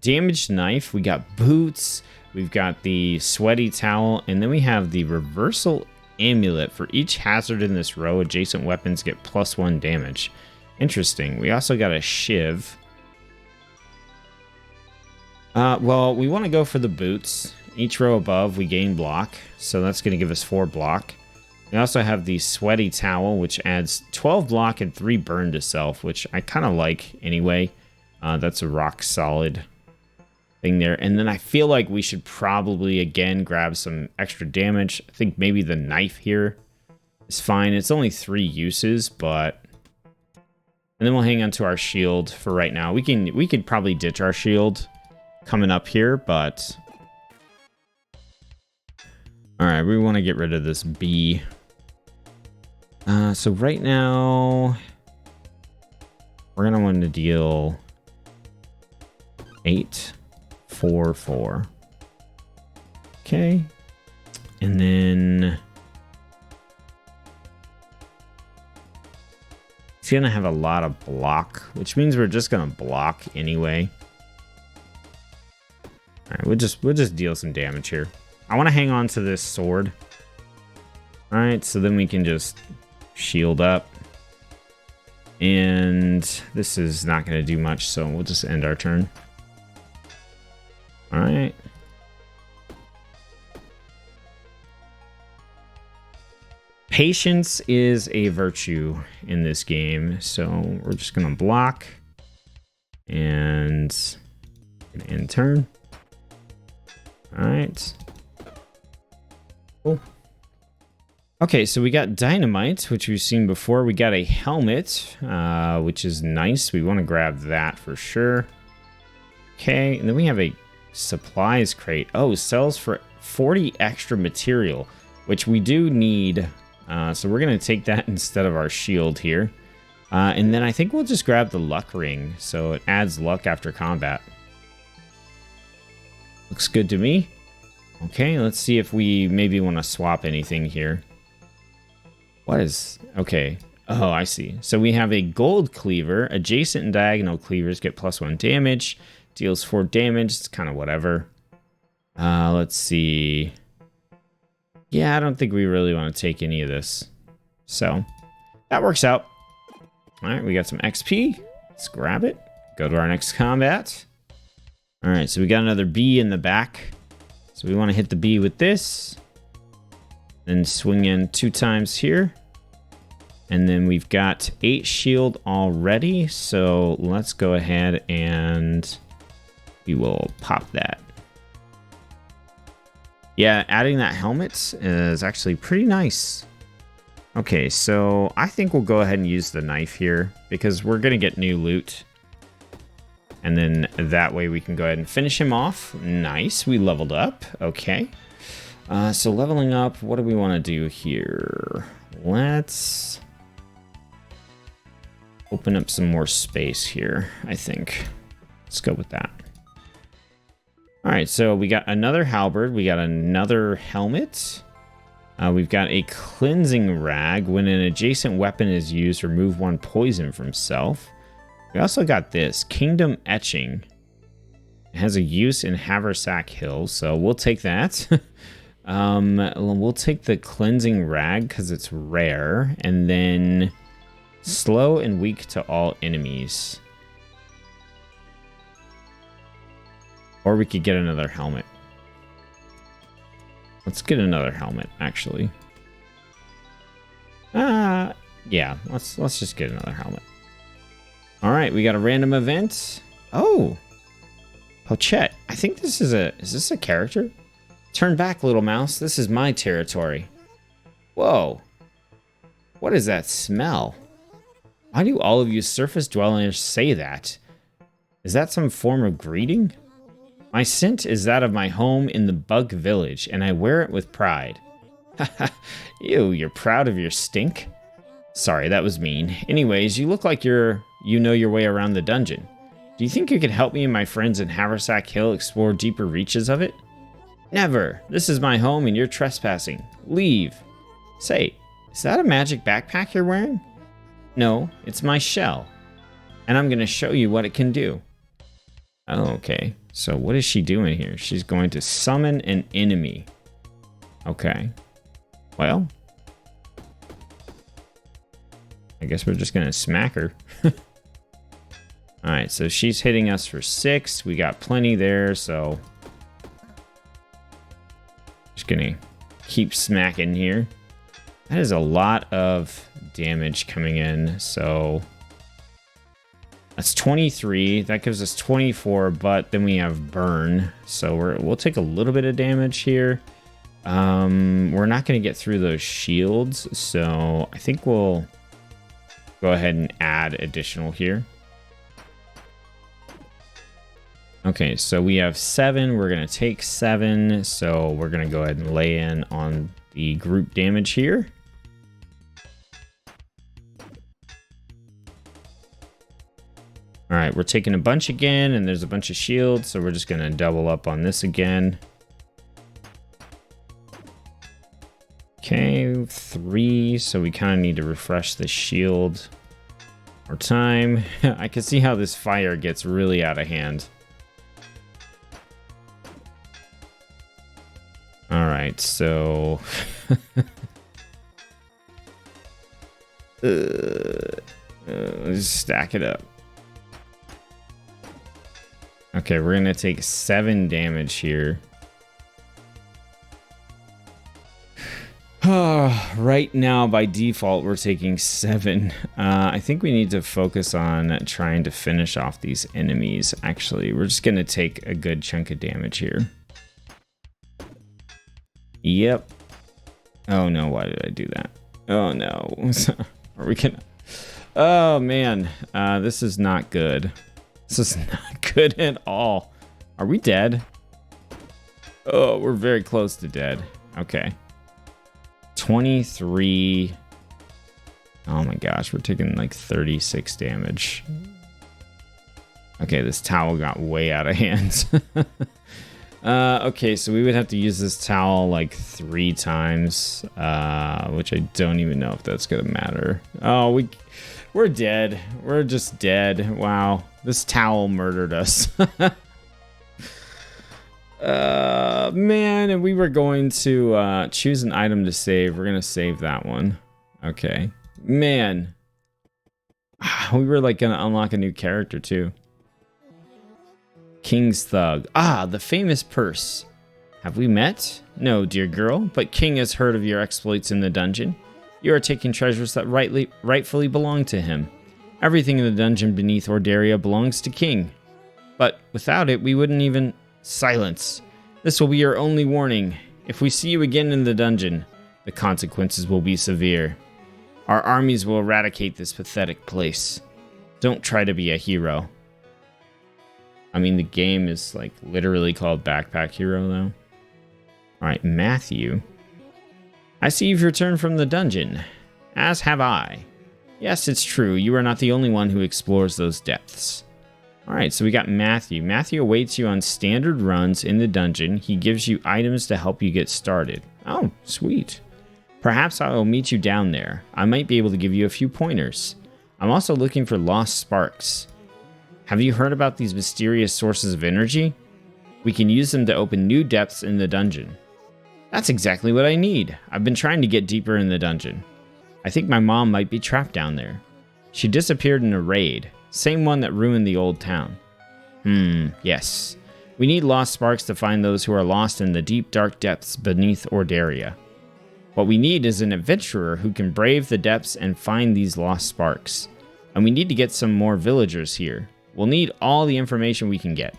damaged knife. We got boots. We've got the sweaty towel. And then we have the reversal amulet. For each hazard in this row, adjacent weapons get +1 damage. Interesting. We also got a shiv. Well, we want to go for the boots. Each row above, we gain block. So that's going to give us 4 block. We also have the sweaty towel, which adds 12 block and 3 burn to self, which I kind of like anyway. That's a rock solid thing there. And then I feel like we should probably, again, grab some extra damage. I think maybe the knife here is fine. It's only 3 uses, but... And then we'll hang on to our shield for right now. We could probably ditch our shield coming up here, but... Alright, we want to get rid of this bee. So right now, we're going to want to deal 8, 4, 4. Okay. And then it's going to have a lot of block, which means we're just going to block anyway. All right, we'll just deal some damage here. I want to hang on to this sword. All right, so then we can just shield up. And this is not going to do much, so we'll just end our turn. All right. Patience is a virtue in this game, so we're just going to block and end turn. All right. Cool. Okay, so we got dynamite, which we've seen before. We got a helmet, which is nice. We want to grab that for sure. Okay, and then we have a supplies crate. Oh, sells for 40 extra material, which we do need. So we're going to take that instead of our shield here. And then I think we'll just grab the luck ring, so it adds luck after combat. Looks good to me. Okay, let's see if we maybe want to swap anything here. What is... Okay. Oh, I see. So we have a gold cleaver. Adjacent and diagonal cleavers get +1 damage. Deals 4 damage. It's kind of whatever. Let's see. Yeah, I don't think we really want to take any of this. So, that works out. Alright, we got some XP. Let's grab it. Go to our next combat. Alright, so we got another bee in the back. So we want to hit the bee with this. Then swing in 2 times here. And then we've got 8 shield already. So let's go ahead and we will pop that. Yeah, adding that helmet is actually pretty nice. Okay, so I think we'll go ahead and use the knife here because we're going to get new loot. And then that way we can go ahead and finish him off. Nice, we leveled up. Okay. So leveling up, what do we want to do here? Let's open up some more space here, I think. Let's go with that. All right, so we got another halberd. We got another helmet. We've got a cleansing rag. When an adjacent weapon is used, remove 1 poison from self. We also got this, Kingdom Etching. It has a use in Haversack Hills, so we'll take that. We'll take the cleansing rag because it's rare, and then slow and weak to all enemies. Or we could get another helmet. Let's get another helmet, actually. Yeah, let's just get another helmet. All right, we got a random event. Oh, Pochette. I think this is this a character? Turn back, little mouse. This is my territory. Whoa. What is that smell? Why do all of you surface dwellers say that? Is that some form of greeting? My scent is that of my home in the Bug Village, and I wear it with pride. Haha, ew, you're proud of your stink? Sorry, that was mean. Anyways, you look like you know your way around the dungeon. Do you think you could help me and my friends in Haversack Hill explore deeper reaches of it? Never. This is my home and you're trespassing. Leave. Say, is that a magic backpack you're wearing? No, it's my shell. And I'm going to show you what it can do. Oh, okay. So what is she doing here? She's going to summon an enemy. Okay. Well, I guess we're just going to smack her. All right, so she's hitting us for 6. We got plenty there, so just going to keep smacking here. That is a lot of damage coming in, so that's 23. That gives us 24, but then we have burn, so we'll take a little bit of damage here. We're not going to get through those shields, so I think we'll go ahead and add additional here. Okay, so we have 7. We're going to take 7, so we're going to go ahead and lay in on the group damage here. All right, we're taking a bunch again, and there's a bunch of shields, so we're just going to double up on this again. Okay, 3, so we kind of need to refresh the shield more time. I can see how this fire gets really out of hand. All right, so let's stack it up. Okay, we're gonna take 7 damage here. Right now, by default, we're taking 7. I think we need to focus on trying to finish off these enemies. Actually, we're just gonna take a good chunk of damage here. Yep. Oh no, why did I do that? Oh no. Are we gonna... Oh man, this is not good. This is not good at all. Are we dead? Oh, we're very close to dead. Okay. 23. Oh my gosh, we're taking like 36 damage. Okay, this towel got way out of hand. Okay, so we would have to use this towel like 3 times, which I don't even know if that's gonna matter. Oh, we're dead. We're just dead. Wow, this towel murdered us. Man, and we were going to choose an item to save. We're gonna save that one. Okay, man, we were like gonna unlock a new character too. King's Thug. Ah, the famous purse. Have we met? No, dear girl, but King has heard of your exploits in the dungeon. You are taking treasures that rightfully belong to him. Everything in the dungeon beneath Ordaria belongs to King. But without it, we wouldn't even... Silence. This will be your only warning. If we see you again in the dungeon, the consequences will be severe. Our armies will eradicate this pathetic place. Don't try to be a hero. I mean, the game is like literally called Backpack Hero, though. All right, Matthew. I see you've returned from the dungeon, as have I. Yes, it's true. You are not the only one who explores those depths. All right, so we got Matthew. Matthew awaits you on standard runs in the dungeon. He gives you items to help you get started. Oh, sweet. Perhaps I will meet you down there. I might be able to give you a few pointers. I'm also looking for lost sparks. Have you heard about these mysterious sources of energy? We can use them to open new depths in the dungeon. That's exactly what I need. I've been trying to get deeper in the dungeon. I think my mom might be trapped down there. She disappeared in a raid. Same one that ruined the old town. Yes. We need lost sparks to find those who are lost in the deep, dark depths beneath Ordaria. What we need is an adventurer who can brave the depths and find these lost sparks. And we need to get some more villagers here. We'll need all the information we can get.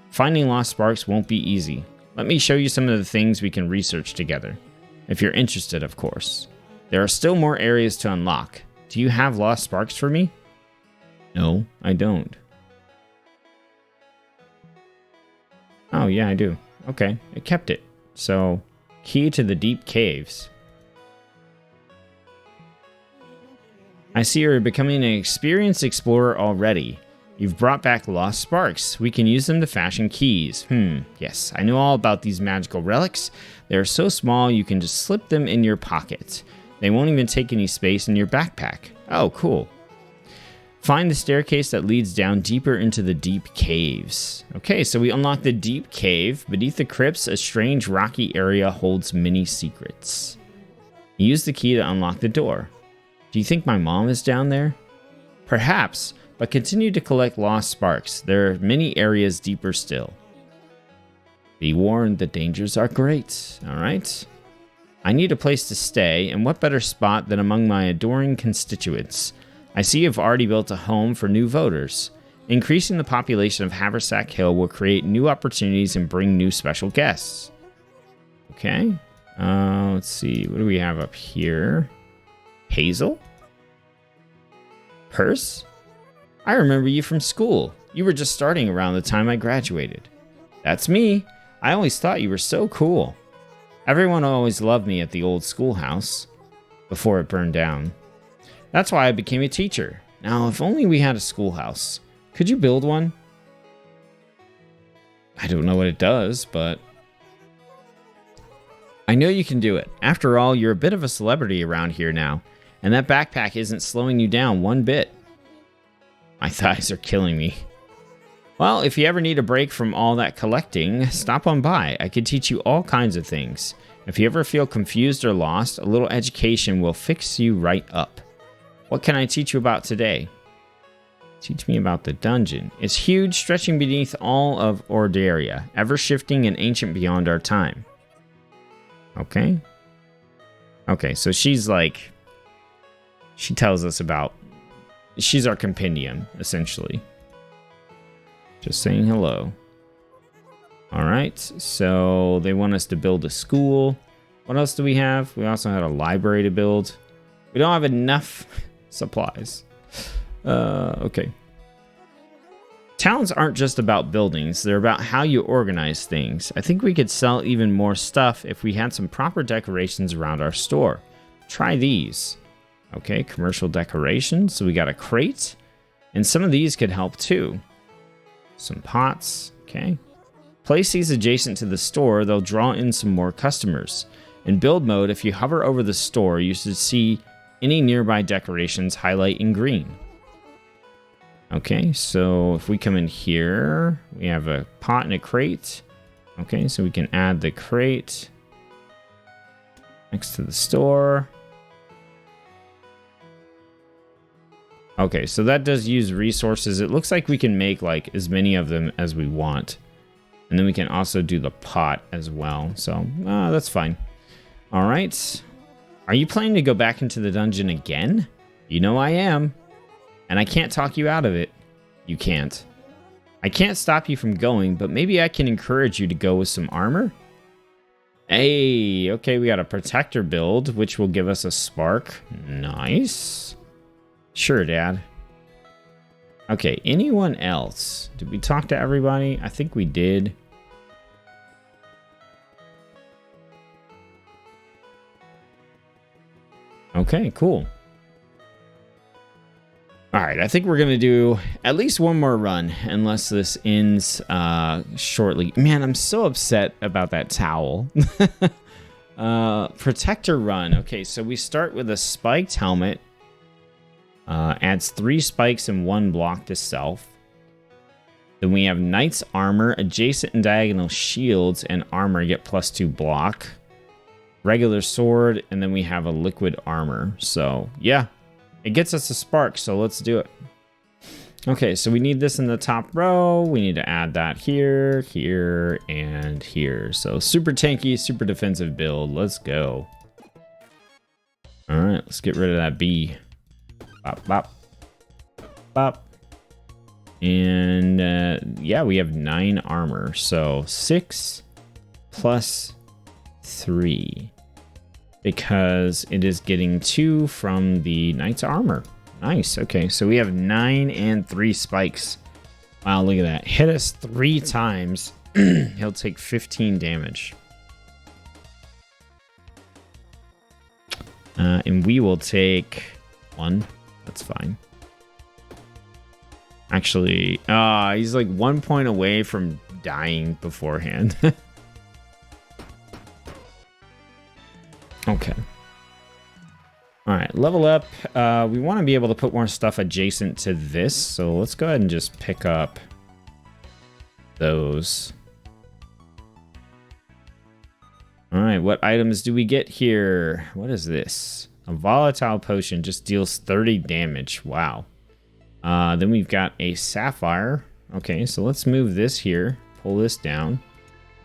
Finding lost sparks won't be easy. Let me show you some of the things we can research together. If you're interested, of course. There are still more areas to unlock. Do you have lost sparks for me? No, I don't. Oh, yeah, I do. Okay, it kept it. So, key to the deep caves. I see you're becoming an experienced explorer already. You've brought back lost sparks. We can use them to fashion keys. Yes, I know all about these magical relics. They're so small you can just slip them in your pocket. They won't even take any space in your backpack. Oh, cool. Find the staircase that leads down deeper into the deep caves. Okay, so we unlock the deep cave. Beneath the crypts, a strange rocky area holds many secrets. Use the key to unlock the door. Do you think my mom is down there? Perhaps, but continue to collect lost sparks. There are many areas deeper still. Be warned, the dangers are great. All right. I need a place to stay, and what better spot than among my adoring constituents? I see you've already built a home for new voters. Increasing the population of Haversack Hill will create new opportunities and bring new special guests. Okay. Let's see. What do we have up here? Hazel? Purse? I remember you from school. You were just starting around the time I graduated. That's me. I always thought you were so cool. Everyone always loved me at the old schoolhouse before it burned down. That's why I became a teacher. Now, if only we had a schoolhouse. Could you build one? I don't know what it does, but I know you can do it. After all, you're a bit of a celebrity around here now, and that backpack isn't slowing you down one bit. My thighs are killing me. Well, if you ever need a break from all that collecting, stop on by. I could teach you all kinds of things. If you ever feel confused or lost, a little education will fix you right up. What can I teach you about today? Teach me about the dungeon. It's huge, stretching beneath all of Ordaria, ever-shifting and ancient beyond our time. Okay. Okay, so she's like... She tells us about... She's our compendium, essentially. Just saying hello. Alright, so they want us to build a school. What else do we have? We also had a library to build. We don't have enough supplies. Okay. Towns aren't just about buildings, they're about how you organize things. I think we could sell even more stuff if we had some proper decorations around our store. Try these. Okay, commercial decorations. So we got a crate, and some of these could help too. Some pots, okay. Place these adjacent to the store, they'll draw in some more customers. In build mode, if you hover over the store, you should see any nearby decorations highlight in green. Okay, so if we come in here, we have a pot and a crate. Okay, so we can add the crate next to the store. Okay, so that does use resources. It looks like we can make like as many of them as we want. And then we can also do the pot as well. So that's fine. All right. Are you planning to go back into the dungeon again? You know I am. And I can't talk you out of it. You can't. I can't stop you from going, but maybe I can encourage you to go with some armor? Hey, okay, we got a protector build, which will give us a spark. Nice. Sure, Dad. Okay, anyone else? Did we talk to everybody? I think we did. Okay, cool. Alright, I think we're going to do at least one more run, unless this ends shortly. Man, I'm so upset about that towel. Protector run. Okay, so we start with a spiked helmet. Adds 3 spikes and 1 block to self. Then we have Knight's armor, adjacent and diagonal shields and armor get +2 block. Regular sword, and then we have a liquid armor. So, yeah, it gets us a spark, so let's do it. Okay, so we need this in the top row. We need to add that here, here, and here. So super tanky, super defensive build. Let's go. All right, let's get rid of that B. Bop, bop, bop. And yeah, we have 9 armor. So 6 plus 3. Because it is getting 2 from the knight's armor. Nice. Okay, so we have 9 and 3 spikes. Wow, look at that. Hit us 3 times. He'll take 15 damage. And we will take 1. That's fine. Actually, he's like 1 point away from dying beforehand. Okay. All right, level up. We want to be able to put more stuff adjacent to this, so let's go ahead and just pick up those. All right, what items do we get here? What is this? A volatile potion just deals 30 damage. Wow. Then we've got a sapphire. Okay, so let's move this here. Pull this down.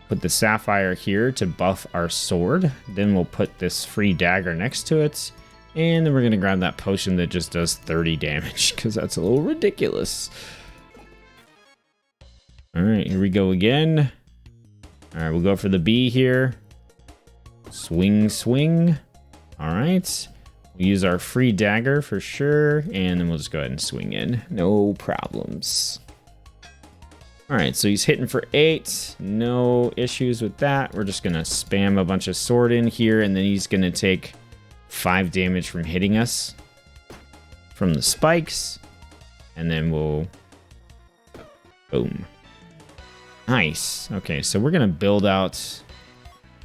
Put the sapphire here to buff our sword. Then we'll put this free dagger next to it. And then we're going to grab that potion that just does 30 damage, because that's a little ridiculous. All right, here we go again. All right, we'll go for the B here. Swing, swing. All right. We'll use our free dagger for sure. And then we'll just go ahead and swing in. No problems. All right, so he's hitting for 8. No issues with that. We're just going to spam a bunch of sword in here, and then he's going to take 5 damage from hitting us from the spikes. And then we'll... Boom. Nice. Okay, so we're going to build out,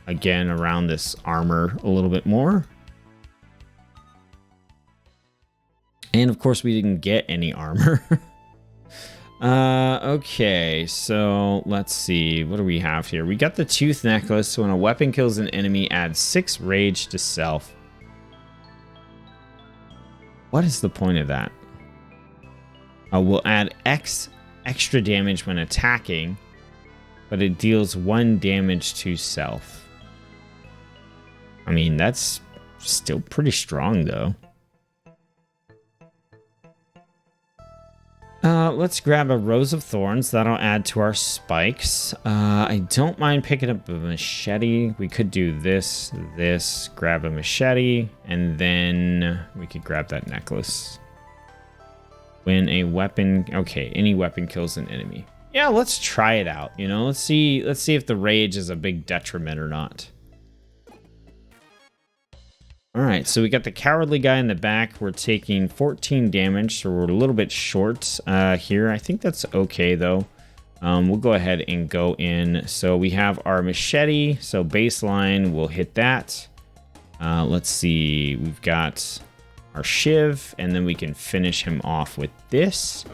again, around this armor a little bit more. And, of course, we didn't get any armor. Okay, so let's see. What do we have here? We got the tooth necklace. So when a weapon kills an enemy, add 6 rage to self. What is the point of that? We'll add X extra damage when attacking, but it deals 1 damage to self. I mean, that's still pretty strong, though. Let's grab a Rose of Thorns. That'll add to our spikes. I don't mind picking up a machete. We could do this, grab a machete, and then we could grab that necklace. When a weapon... Okay, any weapon kills an enemy. Yeah, let's try it out, you know? Let's see if the rage is a big detriment or not. All right, so we got the cowardly guy in the back. We're taking 14 damage, so we're a little bit short here. I think that's okay, though. We'll go ahead and go in. So we have our machete. So baseline, we'll hit that. Let's see. We've got our shiv, and then we can finish him off with this.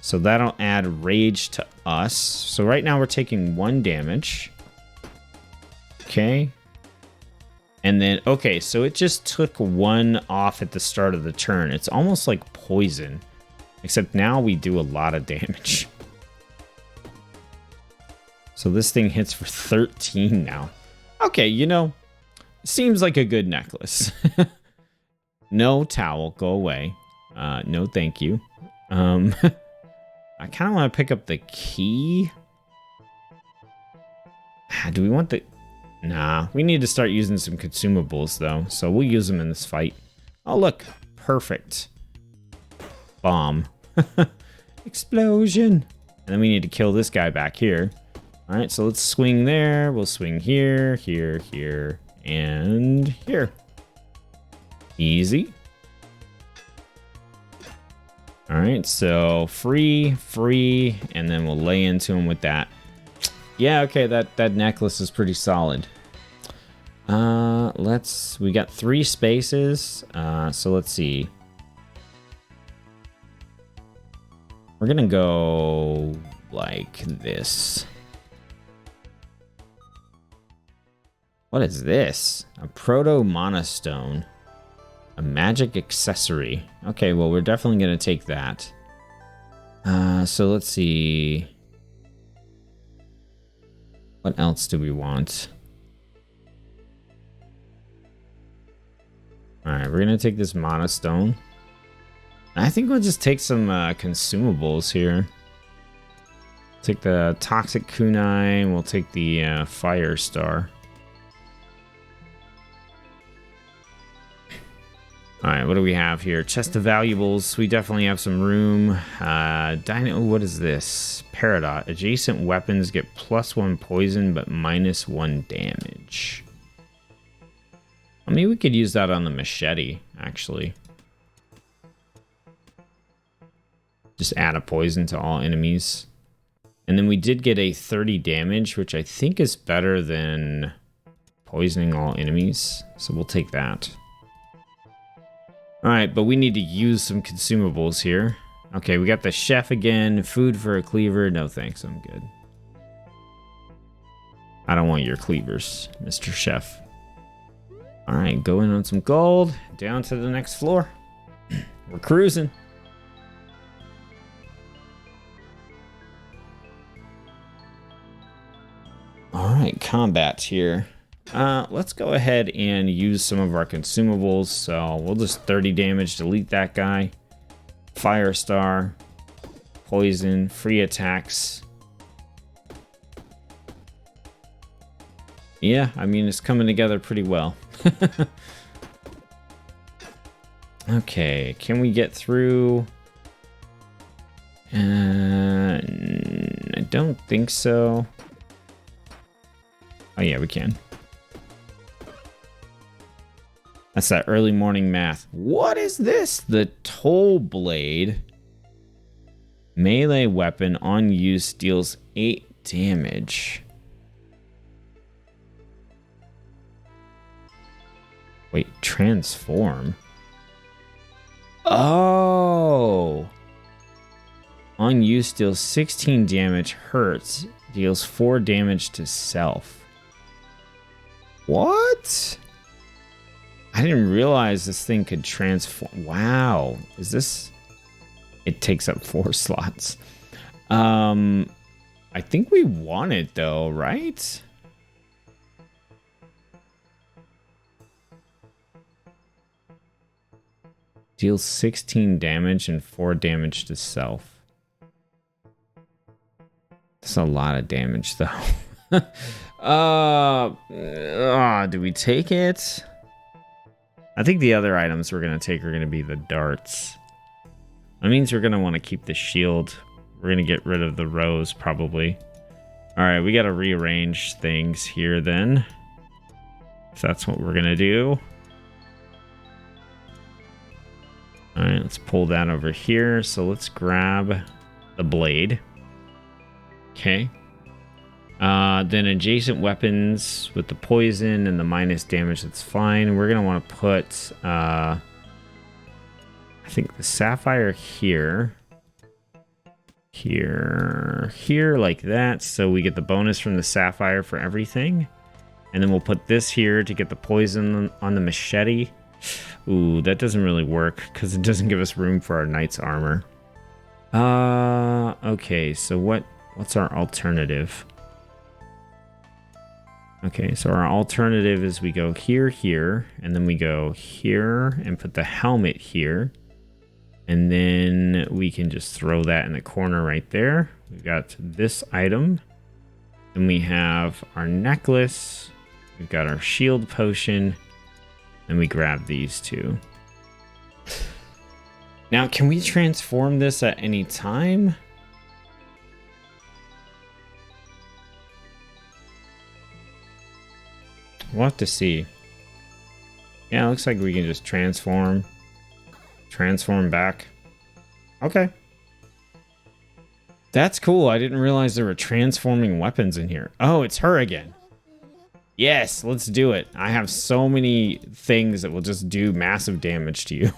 So that'll add rage to us. So right now we're taking 1 damage. Okay. And then, okay, so it just took 1 off at the start of the turn. It's almost like poison, except now we do a lot of damage. So this thing hits for 13 now. Okay, you know, seems like a good necklace. No towel, go away. No thank you. I kind of want to pick up the key. Do we want the... Nah, we need to start using some consumables, though. So we'll use them in this fight. Oh, look. Perfect. Bomb. Explosion. And then we need to kill this guy back here. All right, so let's swing there. We'll swing here, here, here, and here. Easy. All right, so free, and then we'll lay into him with that. Yeah, okay, that necklace is pretty solid. We got 3 spaces. So let's see. We're gonna go like this. What is this? A proto monostone. A magic accessory. Okay, well, we're definitely gonna take that. So let's see. What else do we want? Alright, we're gonna take this mana stone. I think we'll just take some consumables here. Take the toxic kunai, we'll take the fire star. Alright, what do we have here? Chest of valuables. We definitely have some room. What is this? Peridot. Adjacent weapons get +1 poison, but -1 damage. I mean, we could use that on the machete, actually. Just add a poison to all enemies. And then we did get a 30 damage, which I think is better than poisoning all enemies. So we'll take that. Alright, but we need to use some consumables here. Okay, we got the chef again. Food for a cleaver. No thanks, I'm good. I don't want your cleavers, Mr. Chef. Alright, go in on some gold. Down to the next floor. We're cruising. Alright, combat here. Let's go ahead and use some of our consumables. So we'll just 30 damage, delete that guy. Fire star, poison, free attacks. Yeah, I mean, it's coming together pretty well. Okay, can we get through? I don't think so. Oh yeah, we can. That's that early morning math. What is this? The toll blade. Melee weapon on use deals 8 damage. Wait, transform? Oh! On use deals 16 damage, hurts, deals 4 damage to self. What? I didn't realize this thing could transform. Wow. Is this... It takes up 4 slots. I think we want it though, right? Deals 16 damage and 4 damage to self. That's a lot of damage though. Do we take it? I think the other items we're going to take are going to be the darts. That means we're going to want to keep the shield. We're going to get rid of the rose, probably. Alright, we got to rearrange things here then. If that's what we're going to do. Alright, let's pull that over here. So let's grab the blade. Okay. Then adjacent weapons with the poison and the minus damage, that's fine. We're going to want to put, I think the sapphire here. Here, like that. So we get the bonus from the sapphire for everything. And then we'll put this here to get the poison on the machete. Ooh, that doesn't really work because it doesn't give us room for our knight's armor. Okay, so what's our alternative? Okay, so our alternative is we go here, and then we go here and put the helmet here. And then we can just throw that in the corner right there. We've got this item. And we have our necklace. We've got our shield potion. And we grab these two. Now, can we transform this at any time? We'll have to see. Yeah, it looks like we can just transform back. Okay. That's cool. I didn't realize there were transforming weapons in here. Oh, it's her again. Yes, let's do it. I have so many things that will just do massive damage to you.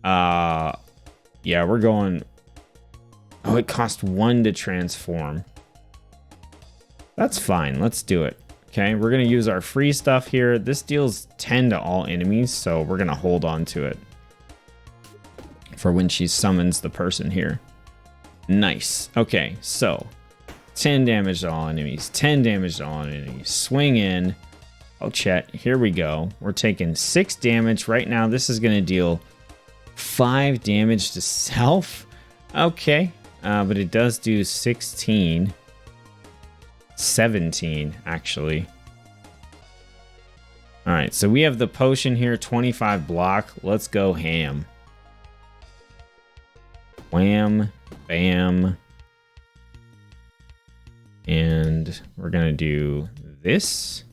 Yeah, we're going... Oh, it cost 1 to transform. That's fine. Let's do it. Okay, we're going to use our free stuff here. This deals 10 to all enemies, so we're going to hold on to it. for when she summons the person here. Nice. Okay, so 10 damage to all enemies. 10 damage to all enemies. Swing in. Oh, Chet, here we go. We're taking 6 damage. Right now, this is going to deal 5 damage to self. Okay, but it does do 16. 17, actually. All right, so we have the potion here, 25 block. Let's go ham. Wham, bam. And we're going to do this.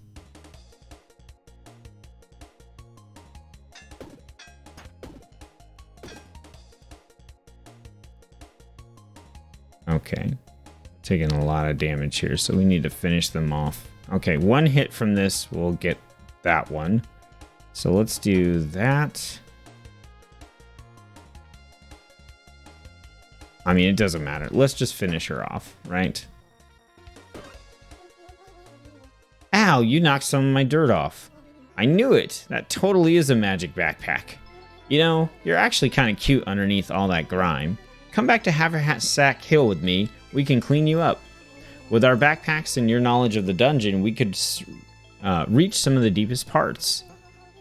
Okay, taking a lot of damage here, so we need to finish them off. Okay, 1 hit from this will get that one. So let's do that. I mean, it doesn't matter. Let's just finish her off, right? Ow, you knocked some of my dirt off. I knew it. That totally is a magic backpack. You know, you're actually kind of cute underneath all that grime. Come back to Haversack Hill with me. We can clean you up. With our backpacks and your knowledge of the dungeon, we could reach some of the deepest parts.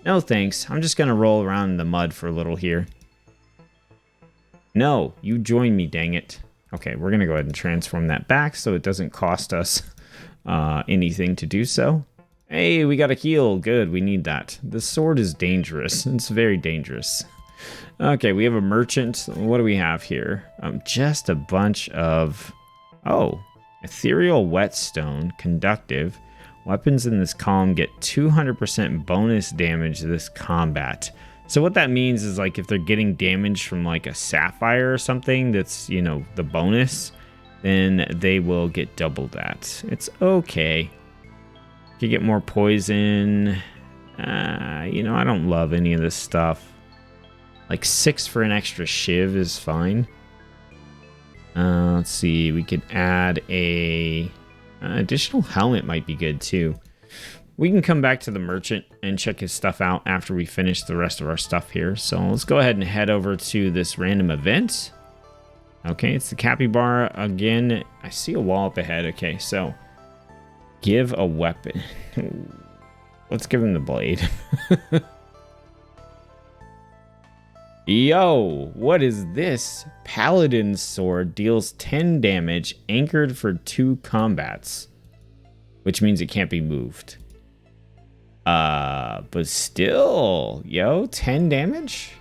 No thanks. I'm just going to roll around in the mud for a little here. No, you join me, dang it. Okay, we're going to go ahead and transform that back so it doesn't cost us anything to do so. Hey, we got a heal. Good, we need that. The sword is dangerous. It's very dangerous. Okay, we have a merchant. What do we have here? Just a bunch of... Oh, ethereal whetstone, conductive. Weapons in this column get 200% bonus damage this combat. So what that means is, like, if they're getting damage from like a sapphire or something that's, you know, the bonus, then they will get double that. It's okay. You get more poison. You know, I don't love any of this stuff. Like 6 for an extra shiv is fine. Let's see. We could add a additional helmet might be good too. We can come back to the merchant and check his stuff out after we finish the rest of our stuff here. So let's go ahead and head over to this random event. Okay, it's the capybara again. I see a wall up ahead. Okay, so give a weapon. Let's give him the blade. Yo, what is this? Paladin sword deals 10 damage, anchored for 2 combats, which means it can't be moved. But still, yo, 10 damage?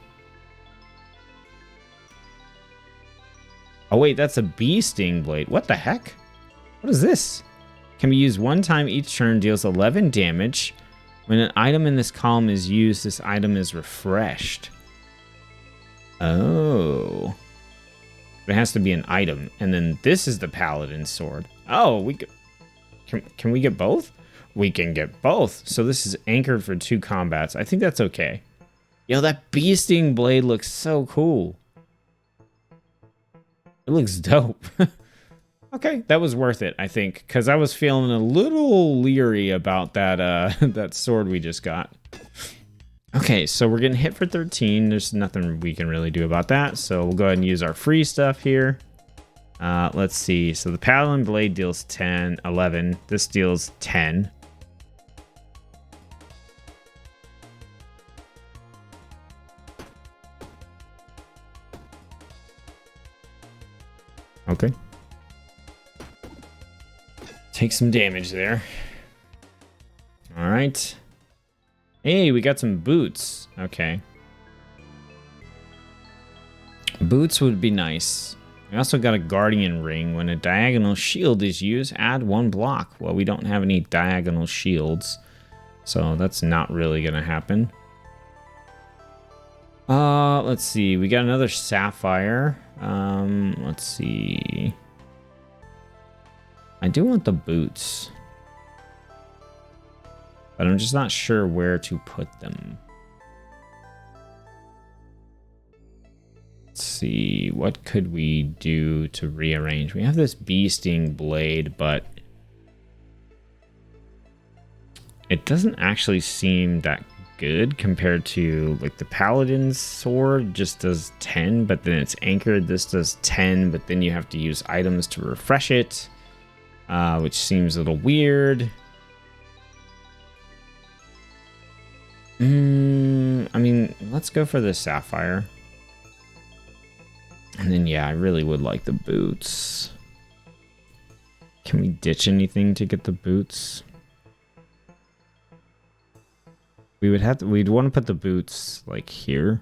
Oh wait, that's a bee sting blade. What the heck? What is this? Can be used 1 time each turn, deals 11 damage. When an item in this column is used, this item is refreshed. Oh. It has to be an item. And then this is the paladin sword. Oh, we can we get both? We can get both. So this is anchored for 2 combats. I think that's okay. Yo, that bee sting blade looks so cool. It looks dope. Okay, that was worth it, I think, because I was feeling a little leery about that that sword we just got. Okay, so we're getting hit for 13. There's nothing we can really do about that, so we'll go ahead and use our free stuff here. Let's see. So the paladin blade deals 11. This deals 10. Okay. Take some damage there. All right. Hey, we got some boots. Okay. Boots would be nice. We also got a guardian ring. When a diagonal shield is used, add 1 block. Well, we don't have any diagonal shields, so that's not really going to happen. Let's see. We got another sapphire. Let's see. I do want the boots, but I'm just not sure where to put them. Let's see, what could we do to rearrange? We have this bee sting blade, but it doesn't actually seem that good compared to like the Paladin's sword just does 10, but then it's anchored. This does 10, but then you have to use items to refresh it, which seems a little weird. I mean, let's go for the Sapphire. And then, yeah, I really would like the boots. Can we ditch anything to get the boots? We'd want to put the boots like here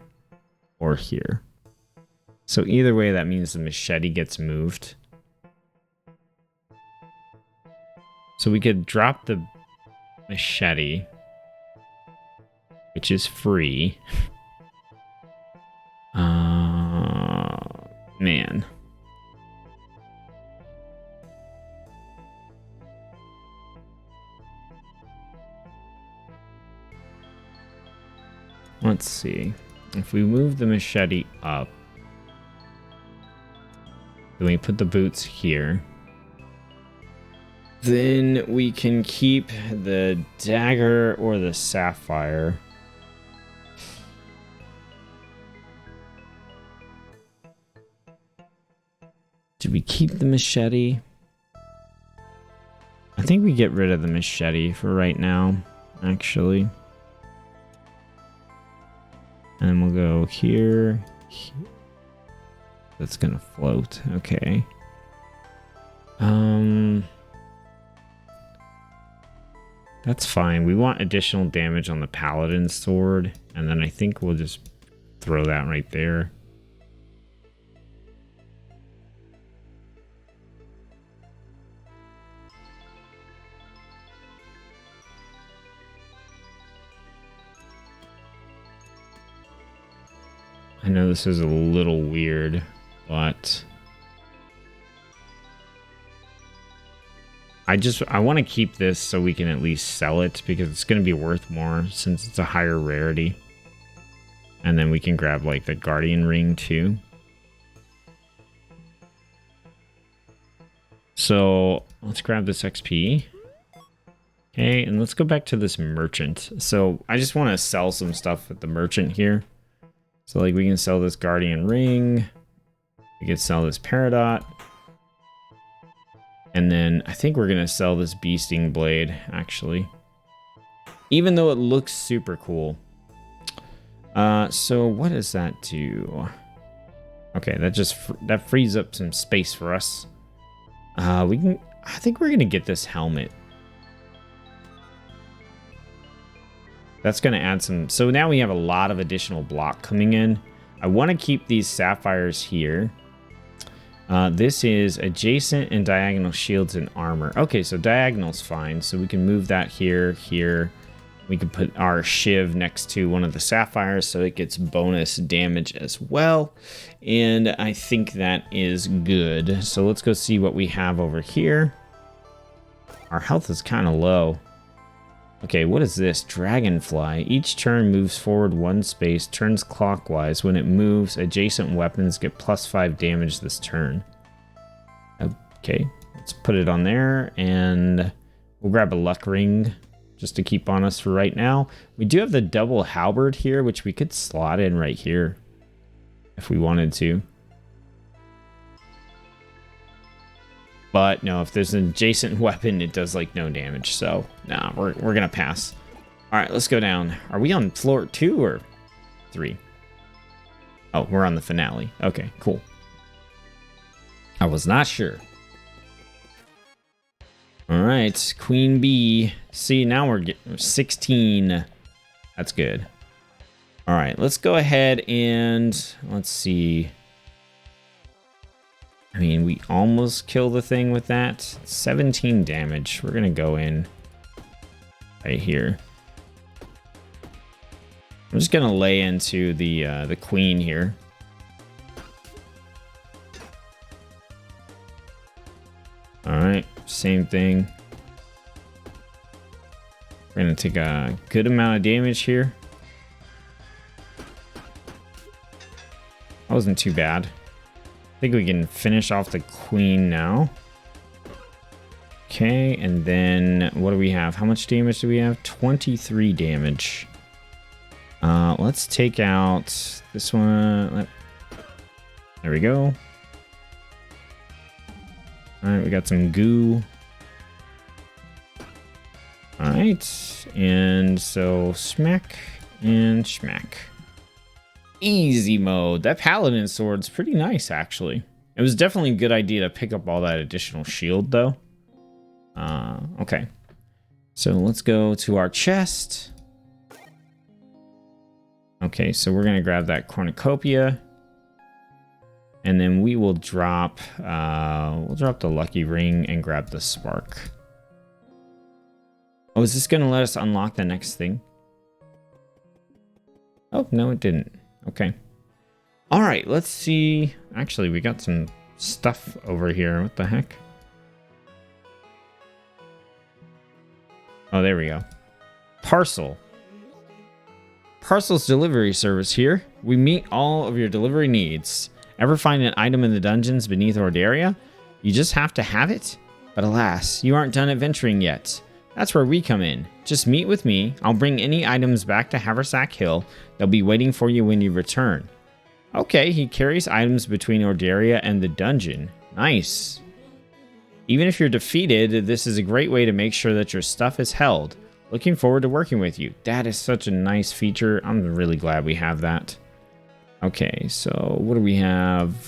or here. So either way, that means the machete gets moved. So we could drop the machete, which is free. Man. Let's see. If we move the machete up, then we put the boots here. Then we can keep the dagger or the sapphire. Do we keep the machete? I think we get rid of the machete for right now, actually. And then we'll go here. That's gonna float. Okay. That's fine. We want additional damage on the Paladin's sword, and then I think we'll just throw that right there. I know this is a little weird, but I want to keep this so we can at least sell it because it's going to be worth more since it's a higher rarity. And then we can grab like the Guardian Ring too. So let's grab this XP. Okay, and let's go back to this merchant. So I just want to sell some stuff at the merchant here. So like we can sell this Guardian Ring. We can sell this Peridot. And then I think we're going to sell this Beasting Blade, actually. Even though it looks super cool. So what does that do? Okay, that frees up some space for us. I think we're going to get this helmet. That's going to add some... So now we have a lot of additional block coming in. I want to keep these sapphires here. This is adjacent and diagonal shields and armor. Okay, so diagonal's fine. So we can move that here. We can put our shiv next to one of the sapphires so it gets bonus damage as well. And I think that is good. So let's go see what we have over here. Our health is kind of low. Okay, what is this? Dragonfly. Each turn moves forward one space, turns clockwise. When it moves, adjacent weapons get +5 damage this turn. Okay, let's put it on there, and we'll grab a luck ring just to keep on us for right now. We do have the double halberd here, which we could slot in right here if we wanted to. But no, if there's an adjacent weapon, it does like no damage. So nah, we're gonna pass. All right, let's go down. Are we on floor 2 or 3? Oh, we're on the finale. Okay, cool. I was not sure. All right, Queen Bee. See, now we're getting 16. That's good. All right, let's go ahead and let's see. I mean, we almost kill the thing with that. 17 damage. We're gonna go in right here. I'm just gonna lay into the queen here. All right, same thing. We're gonna take a good amount of damage here. That wasn't too bad. I think we can finish off the queen now. Okay, and then what do we have? How much damage do we have? 23 damage. Let's take out this one. There we go. All right, we got some goo. All right, and so smack and smack. Easy mode. That paladin sword's pretty nice, actually. It was definitely a good idea to pick up all that additional shield, though. Okay. So let's go to our chest. Okay, so we're gonna grab that cornucopia. And then we will drop, we'll drop the lucky ring and grab the spark. Oh, is this going to let us unlock the next thing? Oh, no, it didn't. Okay. All right, let's see. Actually, we got some stuff over here. What the heck? Oh, there we go. Parcel. Parcel's delivery service here. We meet all of your delivery needs. Ever find an item in the dungeons beneath Ordaria? You just have to have it? But alas, you aren't done adventuring yet. That's where we come in. Just meet with me. I'll bring any items back to Haversack Hill. They'll be waiting for you when you return. Okay, he carries items between Ordaria and the dungeon. Nice. Even if you're defeated, this is a great way to make sure that your stuff is held. Looking forward to working with you. That is such a nice feature. I'm really glad we have that. Okay, so what do we have?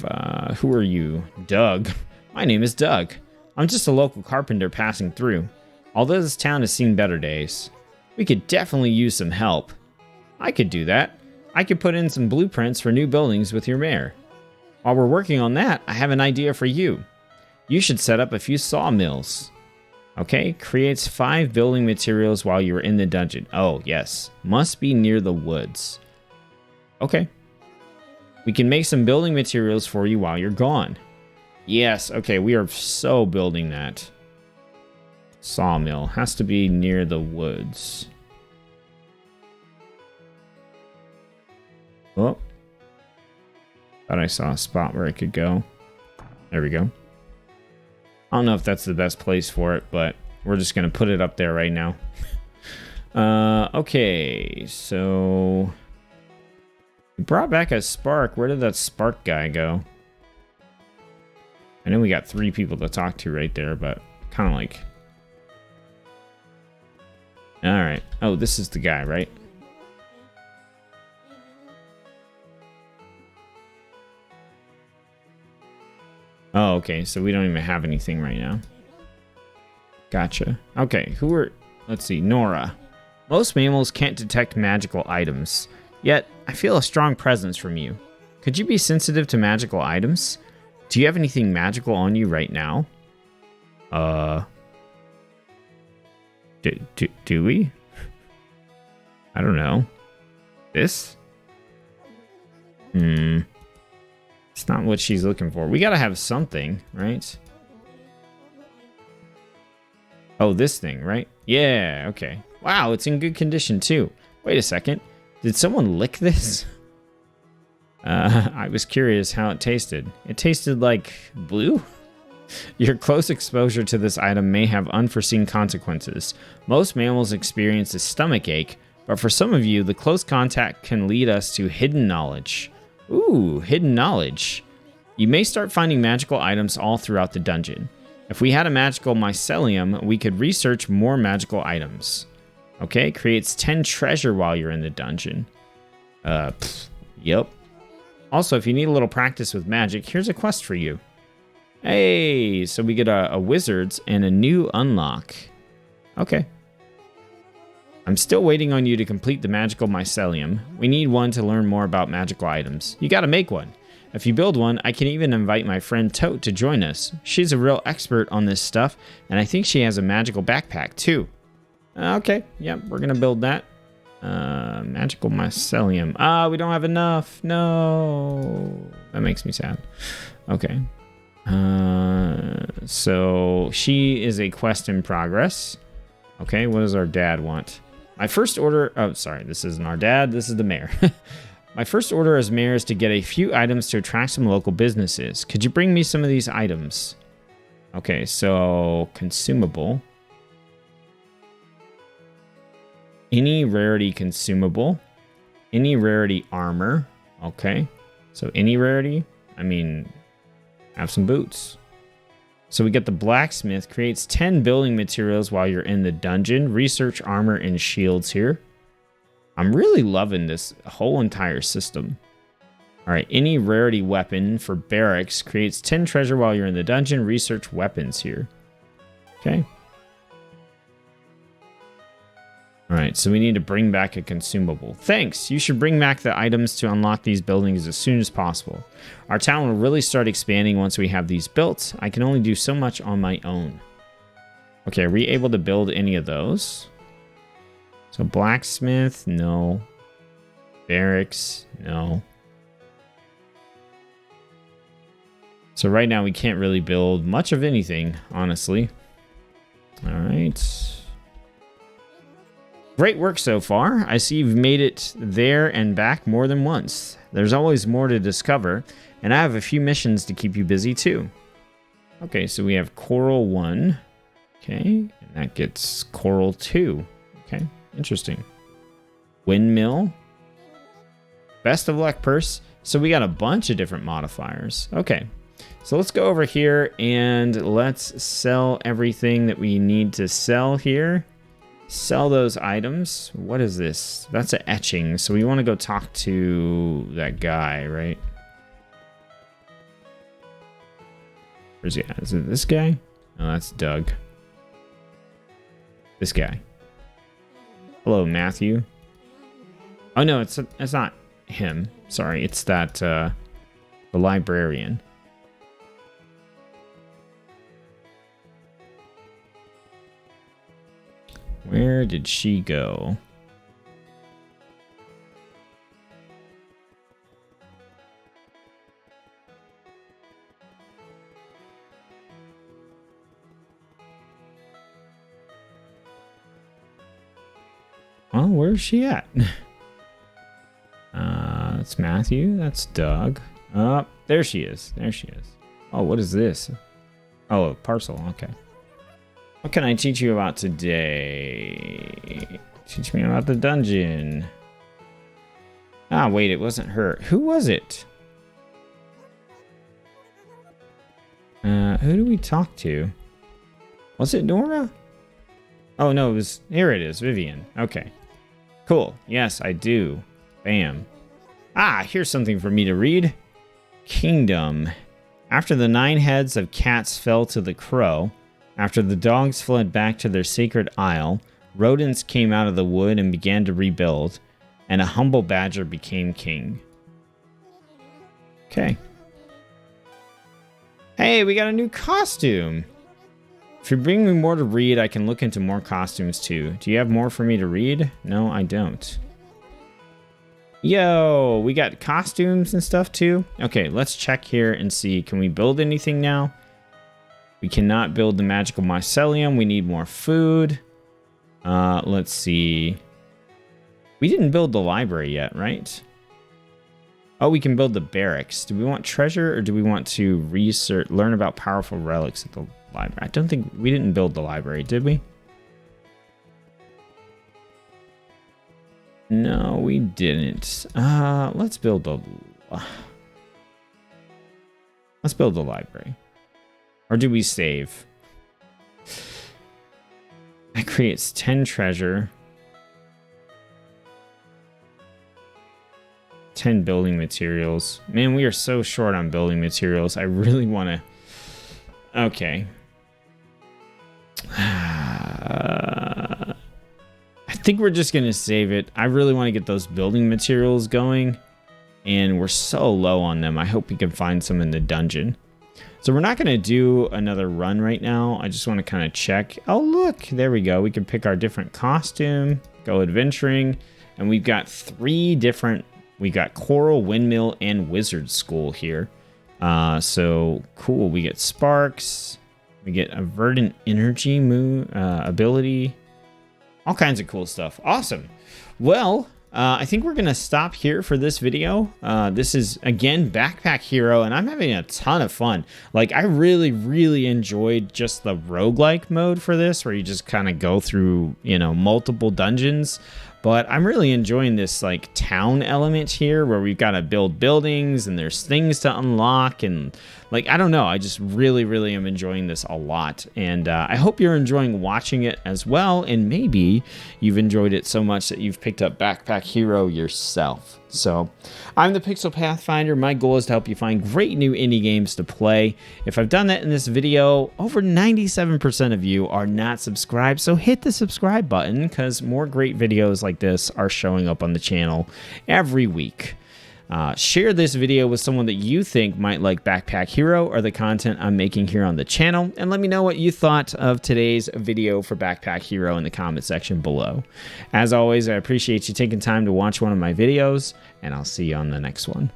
Who are you? Doug. My name is Doug. I'm just a local carpenter passing through. Although this town has seen better days, we could definitely use some help. I could do that. I could put in some blueprints for new buildings with your mayor. While we're working on that, I have an idea for you. You should set up a few sawmills. Okay, creates 5 building materials while you're in the dungeon. Oh, yes. Must be near the woods. Okay. We can make some building materials for you while you're gone. Yes, okay, we are so building that. Sawmill has to be near the woods. Oh. Thought I saw a spot where I could go. There we go. I don't know if that's the best place for it, but we're just going to put it up there right now. Okay, so... we brought back a spark. Where did that spark guy go? I know we got 3 people to talk to right there, but kind of like... Alright. Oh, this is the guy, right? Oh, okay. So we don't even have anything right now. Gotcha. Okay, who are... let's see. Nora. Most mammals can't detect magical items. Yet, I feel a strong presence from you. Could you be sensitive to magical items? Do you have anything magical on you right now? Do we? I don't know. This? It's not what she's looking for. We gotta have something, right? Oh, this thing, right? Yeah, okay. Wow, it's in good condition too. Wait a second. Did someone lick this? I was curious how it tasted. It tasted like blue? Your close exposure to this item may have unforeseen consequences. Most mammals experience a stomach ache, but for some of you, the close contact can lead us to hidden knowledge. Ooh, hidden knowledge. You may start finding magical items all throughout the dungeon. If we had a magical mycelium, we could research more magical items. Okay, creates 10 treasure while you're in the dungeon. Yep. Also, if you need a little practice with magic, here's a quest for you. Hey, so we get a wizard's and a new unlock. Okay. I'm still waiting on you to complete the magical mycelium. We need one to learn more about magical items. You gotta make one. If you build one, I can even invite my friend Tote to join us. She's a real expert on this stuff, and I think she has a magical backpack too. Okay, yep, we're gonna build that. Magical mycelium. We don't have enough. No. That makes me sad. Okay. So she is a quest in progress. Okay, what does our dad want? My first order... oh, sorry, this isn't our dad. This is the mayor. My first order as mayor is to get a few items to attract some local businesses. Could you bring me some of these items? Okay, so consumable. Any rarity consumable. Any rarity armor. Okay. So any rarity, I mean, have some boots. So we get the blacksmith, creates 10 building materials while you're in the dungeon. Research armor and shields here. I'm really loving this whole entire system. All right, any rarity weapon for barracks creates 10 treasure while you're in the dungeon. Research weapons here. Okay. All right, so we need to bring back a consumable. Thanks. You should bring back the items to unlock these buildings as soon as possible. Our town will really start expanding once we have these built. I can only do so much on my own. Okay, are we able to build any of those? So blacksmith, no. Barracks, no. So right now we can't really build much of anything, honestly. All right. Great work so far. I see you've made it there and back more than once. There's always more to discover, and I have a few missions to keep you busy too. Okay, so we have Coral 1. Okay, and that gets Coral 2. Okay, interesting. Windmill. Best of luck, purse. So we got a bunch of different modifiers. Okay, so let's go over here and let's sell everything that we need to sell here. Sell those items. What is this? That's an etching. So we want to go talk to that guy, right? Where's he at? Is it this guy? No, that's Doug. This guy. Hello, Matthew. Oh no, it's not him. Sorry, it's that the librarian. Where did she go? Well, where's she at? That's Matthew. That's Doug. Oh, there she is. There she is. Oh, what is this? Oh, a parcel. Okay. What can I teach you about today? Teach me about the dungeon. Ah, wait, it wasn't her. Who was it? Who do we talk to? Was it Nora? Oh, no, it was... Here it is, Vivian. Okay. Cool. Yes, I do. Bam. Ah, here's something for me to read. Kingdom. After the 9 heads of cats fell to the crow... After the dogs fled back to their sacred isle, rodents came out of the wood and began to rebuild, and a humble badger became king. Okay. Hey, we got a new costume! If you bring me more to read, I can look into more costumes too. Do you have more for me to read? No, I don't. Yo, we got costumes and stuff too? Okay, let's check here and see. Can we build anything now? We cannot build the magical mycelium. We need more food. Let's see. We didn't build the library yet, right? Oh, we can build the barracks. Do we want treasure or do we want to learn about powerful relics at the library? I don't think we didn't build the library, did we? No, we didn't. Let's build the library. Or do we save? That creates 10 treasure. 10 building materials. Man, we are so short on building materials. I really want to... Okay. I think we're just going to save it. I really want to get those building materials going. And we're so low on them. I hope we can find some in the dungeon. So we're not going to do another run right now. I just want to kind of check. Oh, look. There we go. We can pick our different costume, go adventuring. And we've got 3 different... We got Coral, Windmill, and Wizard School here. So cool. We get Sparks. We get a Verdant Energy ability. All kinds of cool stuff. Awesome. Well... I think we're going to stop here for this video. This is, again, Backpack Hero, and I'm having a ton of fun. Like, I really, really enjoyed just the roguelike mode for this, where you just kind of go through, you know, multiple dungeons. But I'm really enjoying this like town element here where we've got to build buildings and there's things to unlock. And like, I don't know, I just really am enjoying this a lot. And I hope you're enjoying watching it as well. And maybe you've enjoyed it so much that you've picked up Backpack Hero yourself. So I'm the Pixel Pathfinder. My goal is to help you find great new indie games to play. If I've done that in this video, over 97% of you are not subscribed. So hit the subscribe button because more great videos like this are showing up on the channel every week. Share this video with someone that you think might like Backpack Hero or the content I'm making here on the channel, and let me know what you thought of today's video for Backpack Hero in the comment section below. As always, I appreciate you taking time to watch one of my videos, and I'll see you on the next one.